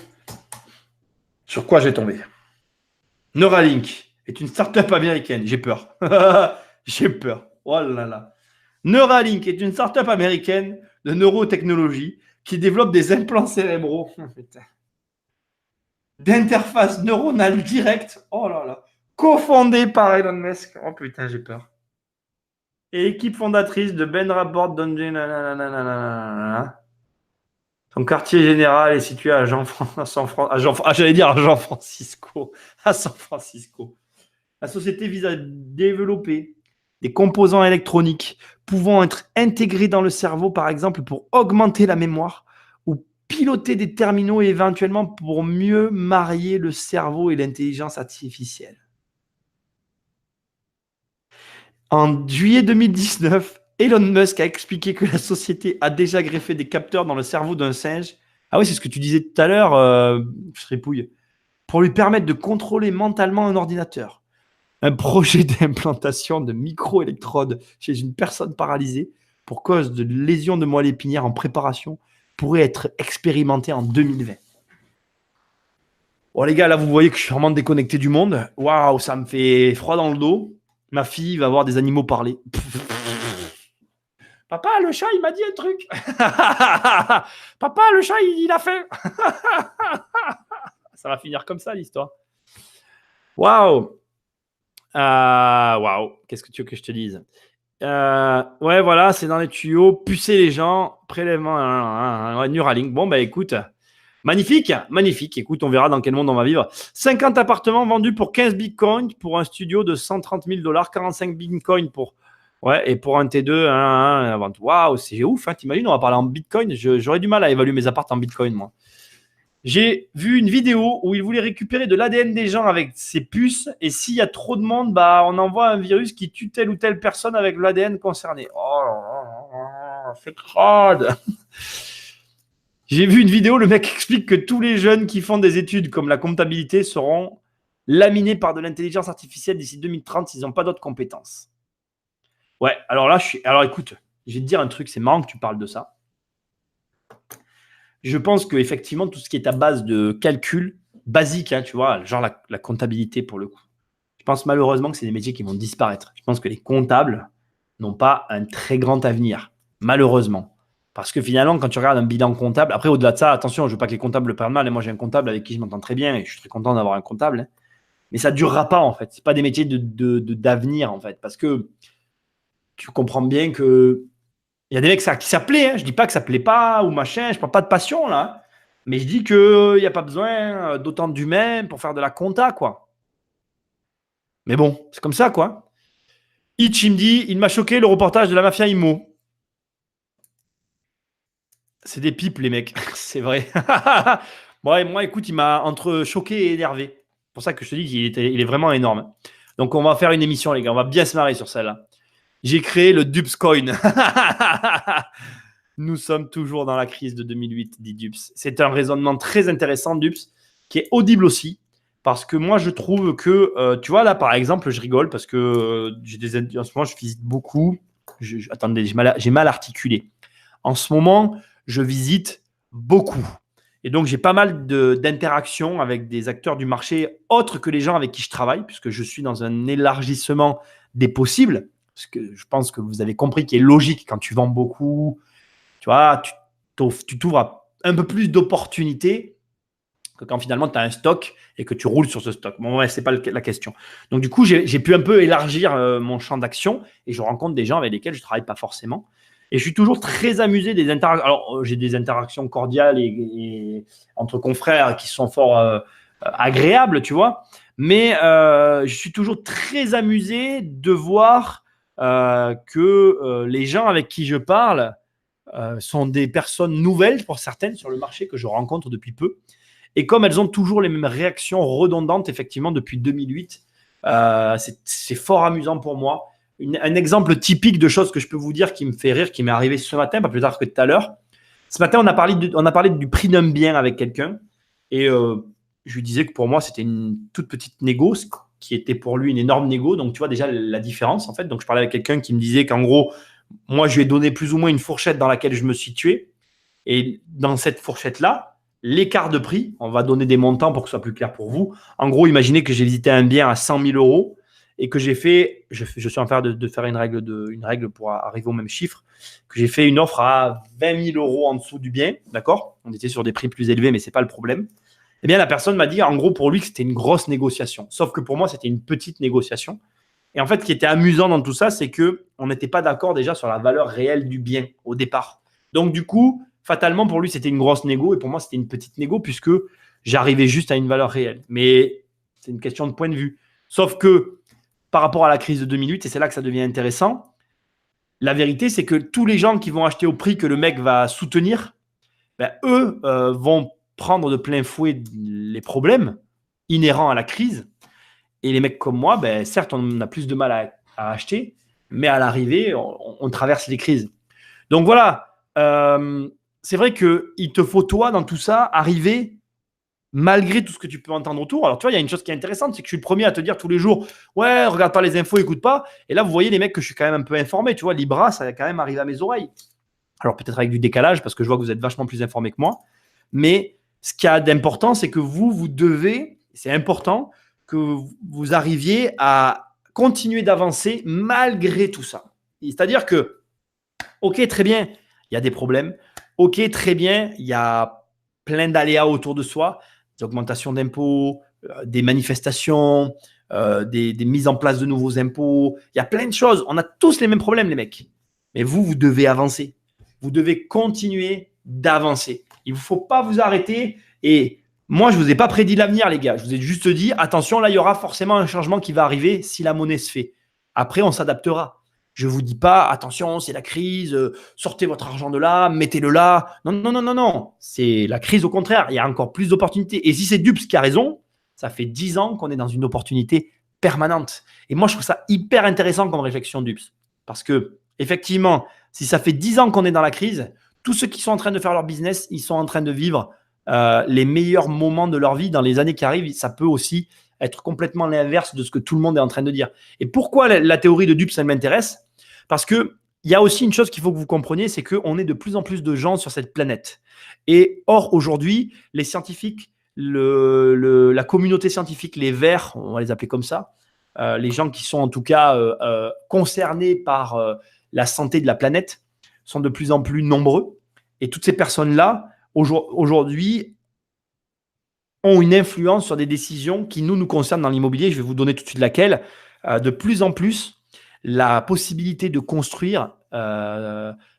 Sur quoi j'ai tombé? Neuralink est une start-up américaine. J'ai peur. J'ai peur. Oh là là. Neuralink est une start-up américaine de neurotechnologie qui développe des implants cérébraux d'interface neuronale directe. Oh là là. Cofondée par Elon Musk. Oh putain, j'ai peur. Et équipe fondatrice de Ben Rapport Dungeon. Son quartier général est situé à San Francisco. À San Francisco. La société vise à développer des composants électroniques pouvant être intégrés dans le cerveau, par exemple, pour augmenter la mémoire ou piloter des terminaux et éventuellement pour mieux marier le cerveau et l'intelligence artificielle. En juillet 2019, Elon Musk a expliqué que la société a déjà greffé des capteurs dans le cerveau d'un singe. Ah oui, c'est ce que tu disais tout à l'heure, je répouille. Pour lui permettre de contrôler mentalement un ordinateur. Un projet d'implantation de micro-électrodes chez une personne paralysée pour cause de lésions de moelle épinière en préparation pourrait être expérimenté en 2020. Bon les gars, là vous voyez que je suis vraiment déconnecté du monde. Waouh, ça me fait froid dans le dos. Ma fille va voir des animaux parler. Papa, le chat, il m'a dit un truc. Papa, le chat, il a faim. Ça va finir comme ça, l'histoire. Waouh. Waouh. Qu'est-ce que tu veux que je te dise? Ouais, voilà, c'est dans les tuyaux. Pucer les gens. Prélèvement. Neuralink. Bon, bah écoute. Magnifique, magnifique. Écoute, on verra dans quel monde on va vivre. 50 appartements vendus pour 15 bitcoins pour un studio de 130 000 $, 45 bitcoins pour... Ouais, et pour un T2, un vente. Waouh, c'est ouf, hein, t'imagines, on va parler en bitcoin. J'aurais du mal à évaluer mes apparts en bitcoin, moi. J'ai vu une vidéo où ils voulaient récupérer de l'ADN des gens avec ces puces, et s'il y a trop de monde, bah, on envoie un virus qui tue telle ou telle personne avec l'ADN concerné. Oh, c'est crade. J'ai vu une vidéo, le mec explique que tous les jeunes qui font des études comme la comptabilité seront laminés par de l'intelligence artificielle d'ici 2030 s'ils n'ont pas d'autres compétences. Ouais, alors là, alors écoute, je vais te dire un truc, c'est marrant que tu parles de ça. Je pense qu'effectivement, tout ce qui est à base de calcul basique, hein, tu vois, genre la comptabilité pour le coup, je pense malheureusement que c'est des métiers qui vont disparaître. Je pense que les comptables n'ont pas un très grand avenir, malheureusement. Parce que finalement, quand tu regardes un bilan comptable, après, au-delà de ça, attention, je ne veux pas que les comptables le prennent mal. Et moi, j'ai un comptable avec qui je m'entends très bien et je suis très content d'avoir un comptable. Hein. Mais ça ne durera pas, en fait. Ce n'est pas des métiers d'avenir, en fait. Parce que tu comprends bien que il y a des mecs qui s'appelaient. Hein. Je ne dis pas que ça ne plaît pas ou machin. Je ne parle pas de passion, là. Mais je dis qu'il n'y a pas besoin d'autant d'humains pour faire de la compta, quoi. Mais bon, c'est comme ça, quoi. Itch, il me dit, il m'a choqué le reportage de la mafia IMO. C'est des pipes, les mecs. C'est vrai. Bon, moi, écoute, il m'a entre choqué et énervé. C'est pour ça que je te dis qu'il est vraiment énorme. Donc, on va faire une émission, les gars. On va bien se marrer sur celle-là. J'ai créé le Dubscoin. Nous sommes toujours dans la crise de 2008, dit Dupes. C'est un raisonnement très intéressant, Dupes, qui est audible aussi. Parce que moi, je trouve que, tu vois, là, par exemple, je rigole parce que en ce moment, je visite beaucoup. Attendez, j'ai mal articulé. En ce moment, je visite beaucoup. Et donc, j'ai pas mal d'interactions avec des acteurs du marché autres que les gens avec qui je travaille, puisque je suis dans un élargissement des possibles. Parce que je pense que vous avez compris qu'il est logique quand tu vends beaucoup, tu vois, tu t'ouvres à un peu plus d'opportunités que quand finalement tu as un stock et que tu roules sur ce stock. Bon, ouais, ce n'est pas la question. Donc, du coup, j'ai pu un peu élargir mon champ d'action et je rencontre des gens avec lesquels je ne travaille pas forcément. Et je suis toujours très amusé des interactions. Alors, j'ai des interactions cordiales et entre confrères qui sont fort agréables, tu vois. Mais je suis toujours très amusé de voir que les gens avec qui je parle sont des personnes nouvelles pour certaines sur le marché que je rencontre depuis peu. Et comme elles ont toujours les mêmes réactions redondantes, effectivement, depuis 2008, c'est fort amusant pour moi. Un exemple typique de choses que je peux vous dire qui me fait rire, qui m'est arrivé ce matin, pas plus tard que tout à l'heure. Ce matin, on a parlé du prix d'un bien avec quelqu'un. Et je lui disais que pour moi, c'était une toute petite négo, qui était pour lui une énorme négo. Donc, tu vois déjà la différence, en fait. Donc, je parlais avec quelqu'un qui me disait qu'en gros, moi, je lui ai donné plus ou moins une fourchette dans laquelle je me situais. Et dans cette fourchette-là, l'écart de prix, on va donner des montants pour que ce soit plus clair pour vous. En gros, imaginez que j'ai visité un bien à 100 000 euros et que j'ai fait, je suis en train de faire une règle pour arriver au même chiffre, que j'ai fait une offre à 20 000 euros en dessous du bien, d'accord ? On était sur des prix plus élevés, mais ce n'est pas le problème. Eh bien, la personne m'a dit, en gros, pour lui, que c'était une grosse négociation. Sauf que pour moi, c'était une petite négociation. Et en fait, ce qui était amusant dans tout ça, c'est qu'on n'était pas d'accord déjà sur la valeur réelle du bien au départ. Donc, du coup, fatalement, pour lui, c'était une grosse négo et pour moi, c'était une petite négo puisque j'arrivais juste à une valeur réelle. Mais c'est une question de point de vue. Sauf que par rapport à la crise de 2008, et c'est là que ça devient intéressant, la vérité, c'est que tous les gens qui vont acheter au prix que le mec va soutenir, eux vont prendre de plein fouet les problèmes inhérents à la crise. Et les mecs comme moi, certes, on a plus de mal à acheter, mais à l'arrivée, on traverse les crises. Donc voilà, c'est vrai qu'il te faut, toi, dans tout ça, arriver, malgré tout ce que tu peux entendre autour. Alors, tu vois, il y a une chose qui est intéressante, c'est que je suis le premier à te dire tous les jours, ouais, regarde pas les infos, écoute pas. Et là, vous voyez les mecs que je suis quand même un peu informé. Tu vois, Libra, ça a quand même arrivé à mes oreilles. Alors, peut-être avec du décalage, parce que je vois que vous êtes vachement plus informé que moi. Mais ce qu'il y a d'important, c'est que vous devez, c'est important, que vous arriviez à continuer d'avancer malgré tout ça. C'est-à-dire que, ok, très bien, il y a des problèmes. Ok, très bien, il y a plein d'aléas autour de soi, des augmentations d'impôts, des manifestations, des mises en place de nouveaux impôts. Il y a plein de choses. On a tous les mêmes problèmes, les mecs. Mais vous devez avancer. Vous devez continuer d'avancer. Il ne faut pas vous arrêter. Et moi, je ne vous ai pas prédit l'avenir, les gars. Je vous ai juste dit, attention, là, il y aura forcément un changement qui va arriver si la monnaie se fait. Après, on s'adaptera. Je ne vous dis pas, attention, c'est la crise, sortez votre argent de là, mettez-le là. Non, non, non, non, non. C'est la crise, au contraire. Il y a encore plus d'opportunités. Et si c'est Dupes qui a raison, ça fait 10 ans qu'on est dans une opportunité permanente. Et moi, je trouve ça hyper intéressant comme réflexion, Dupes. Parce que, effectivement, si ça fait 10 ans qu'on est dans la crise, tous ceux qui sont en train de faire leur business, ils sont en train de vivre les meilleurs moments de leur vie dans les années qui arrivent. Ça peut aussi être complètement l'inverse de ce que tout le monde est en train de dire. Et pourquoi la théorie de Dupes, ça m'intéresse ? Parce qu'il y a aussi une chose qu'il faut que vous compreniez, c'est qu'on est de plus en plus de gens sur cette planète. Et or, aujourd'hui, les scientifiques, la communauté scientifique, les verts, on va les appeler comme ça, les gens qui sont en tout cas concernés par la santé de la planète, sont de plus en plus nombreux. Et toutes ces personnes-là, aujourd'hui, ont une influence sur des décisions qui nous concernent dans l'immobilier. Je vais vous donner tout de suite laquelle. De plus en plus, la possibilité de construire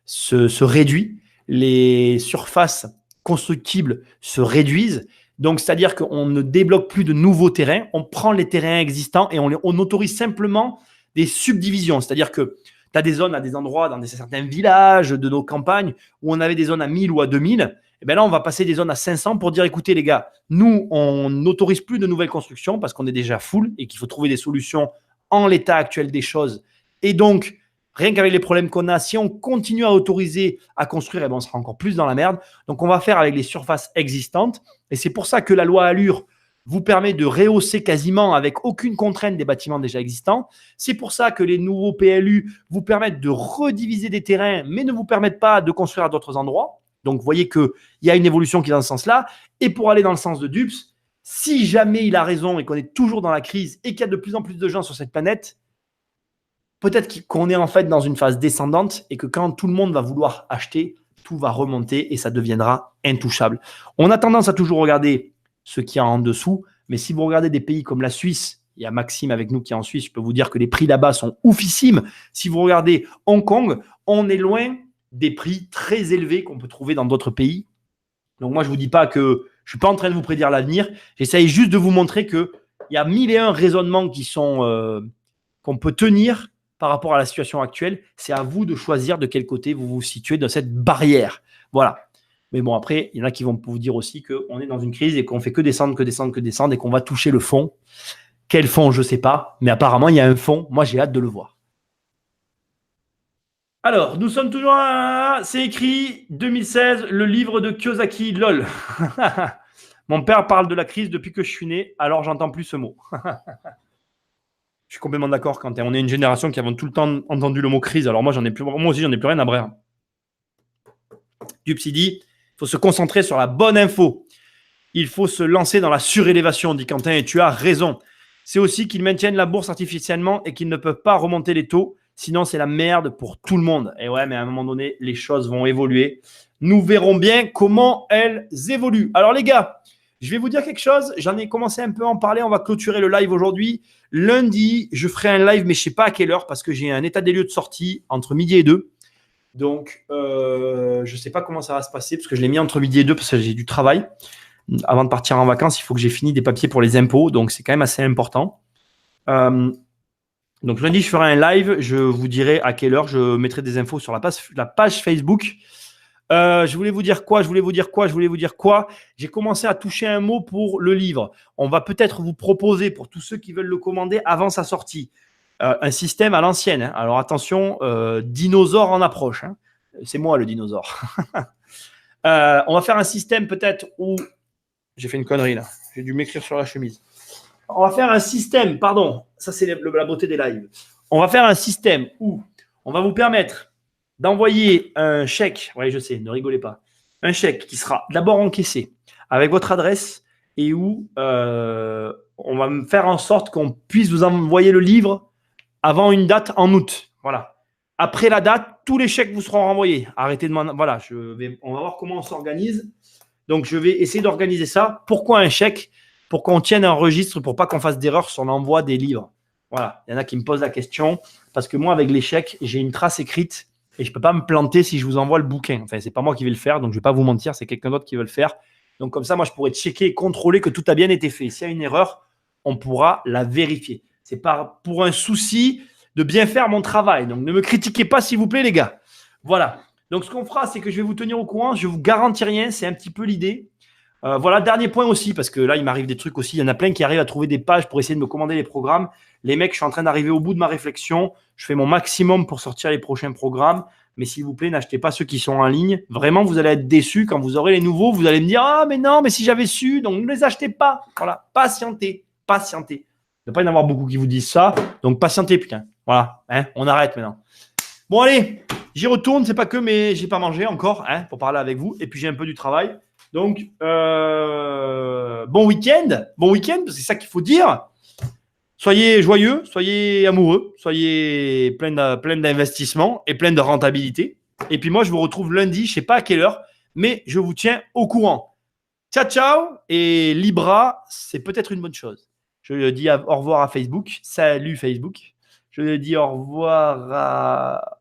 se réduit. Les surfaces constructibles se réduisent. Donc, c'est-à-dire qu'on ne débloque plus de nouveaux terrains. On prend les terrains existants et on autorise simplement des subdivisions. C'est-à-dire que tu as des zones à des endroits, dans certains villages de nos campagnes, où on avait des zones à 1000 ou à 2000. Et bien là, on va passer des zones à 500 pour dire, écoutez les gars, nous, on n'autorise plus de nouvelles constructions parce qu'on est déjà full et qu'il faut trouver des solutions en l'état actuel des choses. Et donc, Rien qu'avec les problèmes qu'on a, si on continue à autoriser à construire, eh ben on sera encore plus dans la merde. Donc, on va faire avec les surfaces existantes. Et c'est pour ça que la loi Allure vous permet de rehausser quasiment avec aucune contrainte des bâtiments déjà existants. C'est pour ça que les nouveaux PLU vous permettent de rediviser des terrains, mais ne vous permettent pas de construire à d'autres endroits. Donc, vous voyez qu'il y a une évolution qui est dans ce sens-là. Et pour aller dans le sens de Dups, si jamais il a raison et qu'on est toujours dans la crise et qu'il y a de plus en plus de gens sur cette planète, peut-être qu'on est en fait dans une phase descendante et que quand tout le monde va vouloir acheter, tout va remonter et ça deviendra intouchable. On a tendance à toujours regarder ce qu'il y a en dessous, mais si vous regardez des pays comme la Suisse, il y a Maxime avec nous qui est en Suisse, je peux vous dire que les prix là-bas sont oufissimes. Si vous regardez Hong Kong, on est loin des prix très élevés qu'on peut trouver dans d'autres pays. Donc moi, je ne vous dis pas que je ne suis pas en train de vous prédire l'avenir. J'essaye juste de vous montrer qu'il y a 1001 raisonnements qu'on peut tenir par rapport à la situation actuelle. C'est à vous de choisir de quel côté vous vous situez dans cette barrière. Voilà. Mais bon, après, il y en a qui vont vous dire aussi qu'on est dans une crise et qu'on fait que descendre et qu'on va toucher le fond. Quel fond, je ne sais pas. Mais apparemment, il y a un fond. Moi, j'ai hâte de le voir. Alors, nous sommes toujours à... C'est écrit 2016, le livre de Kiyosaki, lol. Mon père parle de la crise depuis que je suis né, alors j'entends plus ce mot. Je suis complètement d'accord, Quentin. On est une génération qui avons tout le temps entendu le mot crise. Alors moi aussi, j'en ai plus rien à brère. Dupsy dit, il faut se concentrer sur la bonne info. Il faut se lancer dans la surélévation, dit Quentin, et tu as raison. C'est aussi qu'ils maintiennent la bourse artificiellement et qu'ils ne peuvent pas remonter les taux. Sinon, c'est la merde pour tout le monde. Et ouais, mais à un moment donné, les choses vont évoluer. Nous verrons bien comment elles évoluent. Alors les gars, je vais vous dire quelque chose. J'en ai commencé un peu à en parler. On va clôturer le live aujourd'hui. Lundi, je ferai un live, mais je ne sais pas à quelle heure parce que j'ai un état des lieux de sortie entre midi et 2. Donc, je ne sais pas comment ça va se passer parce que je l'ai mis entre midi et 2 parce que j'ai du travail. Avant de partir en vacances, il faut que j'ai fini des papiers pour les impôts. Donc, c'est quand même assez important. Donc, lundi, je ferai un live. Je vous dirai à quelle heure. Je mettrai des infos sur la page Facebook. Je voulais vous dire quoi J'ai commencé à toucher un mot pour le livre. On va peut-être vous proposer, pour tous ceux qui veulent le commander avant sa sortie, un système à l'ancienne. Hein. Alors, attention, dinosaure en approche. Hein. C'est moi le dinosaure. On va faire un système peut-être où... J'ai fait une connerie là. J'ai dû m'écrire sur la chemise. On va faire un système, pardon, ça c'est la beauté des lives. On va faire un système où on va vous permettre d'envoyer un chèque, oui je sais, ne rigolez pas, un chèque qui sera d'abord encaissé avec votre adresse et où on va faire en sorte qu'on puisse vous envoyer le livre avant une date en août. Voilà. Après la date, tous les chèques vous seront renvoyés. Arrêtez de m'en... Voilà, on va voir comment on s'organise. Donc, je vais essayer d'organiser ça. Pourquoi un chèque ? Pour qu'on tienne un registre, pour pas qu'on fasse d'erreur sur l'envoi des livres. Voilà. Il y en a qui me posent la question parce que moi, avec les chèques, j'ai une trace écrite et je peux pas me planter si je vous envoie le bouquin. Enfin, c'est pas moi qui vais le faire, donc je vais pas vous mentir, c'est quelqu'un d'autre qui veut le faire. Donc, comme ça, moi, je pourrais checker et contrôler que tout a bien été fait. S'il y a une erreur, on pourra la vérifier. C'est pas pour un souci de bien faire mon travail. Donc, ne me critiquez pas, s'il vous plaît, les gars. Voilà. Donc, ce qu'on fera, c'est que je vais vous tenir au courant. Je ne vous garantis rien. C'est un petit peu l'idée. Voilà, dernier point aussi, parce que là, il m'arrive des trucs aussi. Il y en a plein qui arrivent à trouver des pages pour essayer de me commander les programmes. Les mecs, je suis en train d'arriver au bout de ma réflexion. Je fais mon maximum pour sortir les prochains programmes. Mais s'il vous plaît, n'achetez pas ceux qui sont en ligne. Vraiment, vous allez être déçus quand vous aurez les nouveaux. Vous allez me dire « Ah, mais non, mais si j'avais su, donc ne les achetez pas. » Voilà, patientez. Il ne doit pas y en avoir beaucoup qui vous disent ça. Donc, patientez, putain. Voilà, hein, on arrête maintenant. Bon, allez, j'y retourne. C'est pas que, mais j'ai pas mangé encore hein, pour parler avec vous. Et puis, j'ai un peu du travail. Donc, bon week-end, parce que c'est ça qu'il faut dire. Soyez joyeux, soyez amoureux, soyez plein d'investissements et plein de rentabilité. Et puis moi, je vous retrouve lundi, je ne sais pas à quelle heure, mais je vous tiens au courant. Ciao, ciao. Et Libra, c'est peut-être une bonne chose. Je dis au revoir à Facebook. Salut Facebook. Je dis au revoir à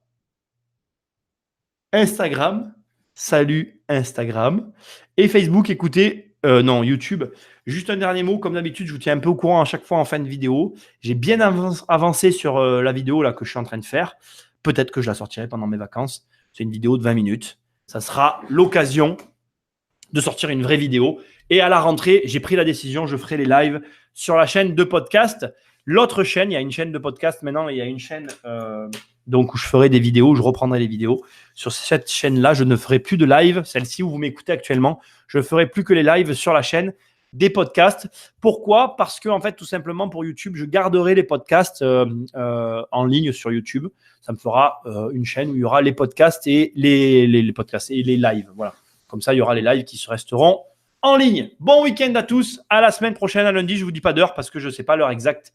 Instagram. Salut Instagram. Et Facebook, écoutez, non, YouTube. Juste un dernier mot, comme d'habitude, je vous tiens un peu au courant à chaque fois en fin de vidéo. J'ai bien avancé sur la vidéo là, que je suis en train de faire. Peut-être que je la sortirai pendant mes vacances. C'est une vidéo de 20 minutes. Ça sera l'occasion de sortir une vraie vidéo. Et à la rentrée, j'ai pris la décision, je ferai les lives sur la chaîne de podcast. L'autre chaîne, il y a une chaîne de podcast maintenant, il y a une chaîne Donc, où je ferai des vidéos, je reprendrai les vidéos. Sur cette chaîne-là, je ne ferai plus de live. Celle-ci où vous m'écoutez actuellement, je ne ferai plus que les lives sur la chaîne des podcasts. Pourquoi ? Parce que, en fait, tout simplement pour YouTube, je garderai les podcasts en ligne sur YouTube. Ça me fera une chaîne où il y aura les podcasts et les podcasts et les lives. Voilà. Comme ça, il y aura les lives qui se resteront en ligne. Bon week-end à tous. À la semaine prochaine, à lundi. Je ne vous dis pas d'heure parce que je ne sais pas l'heure exacte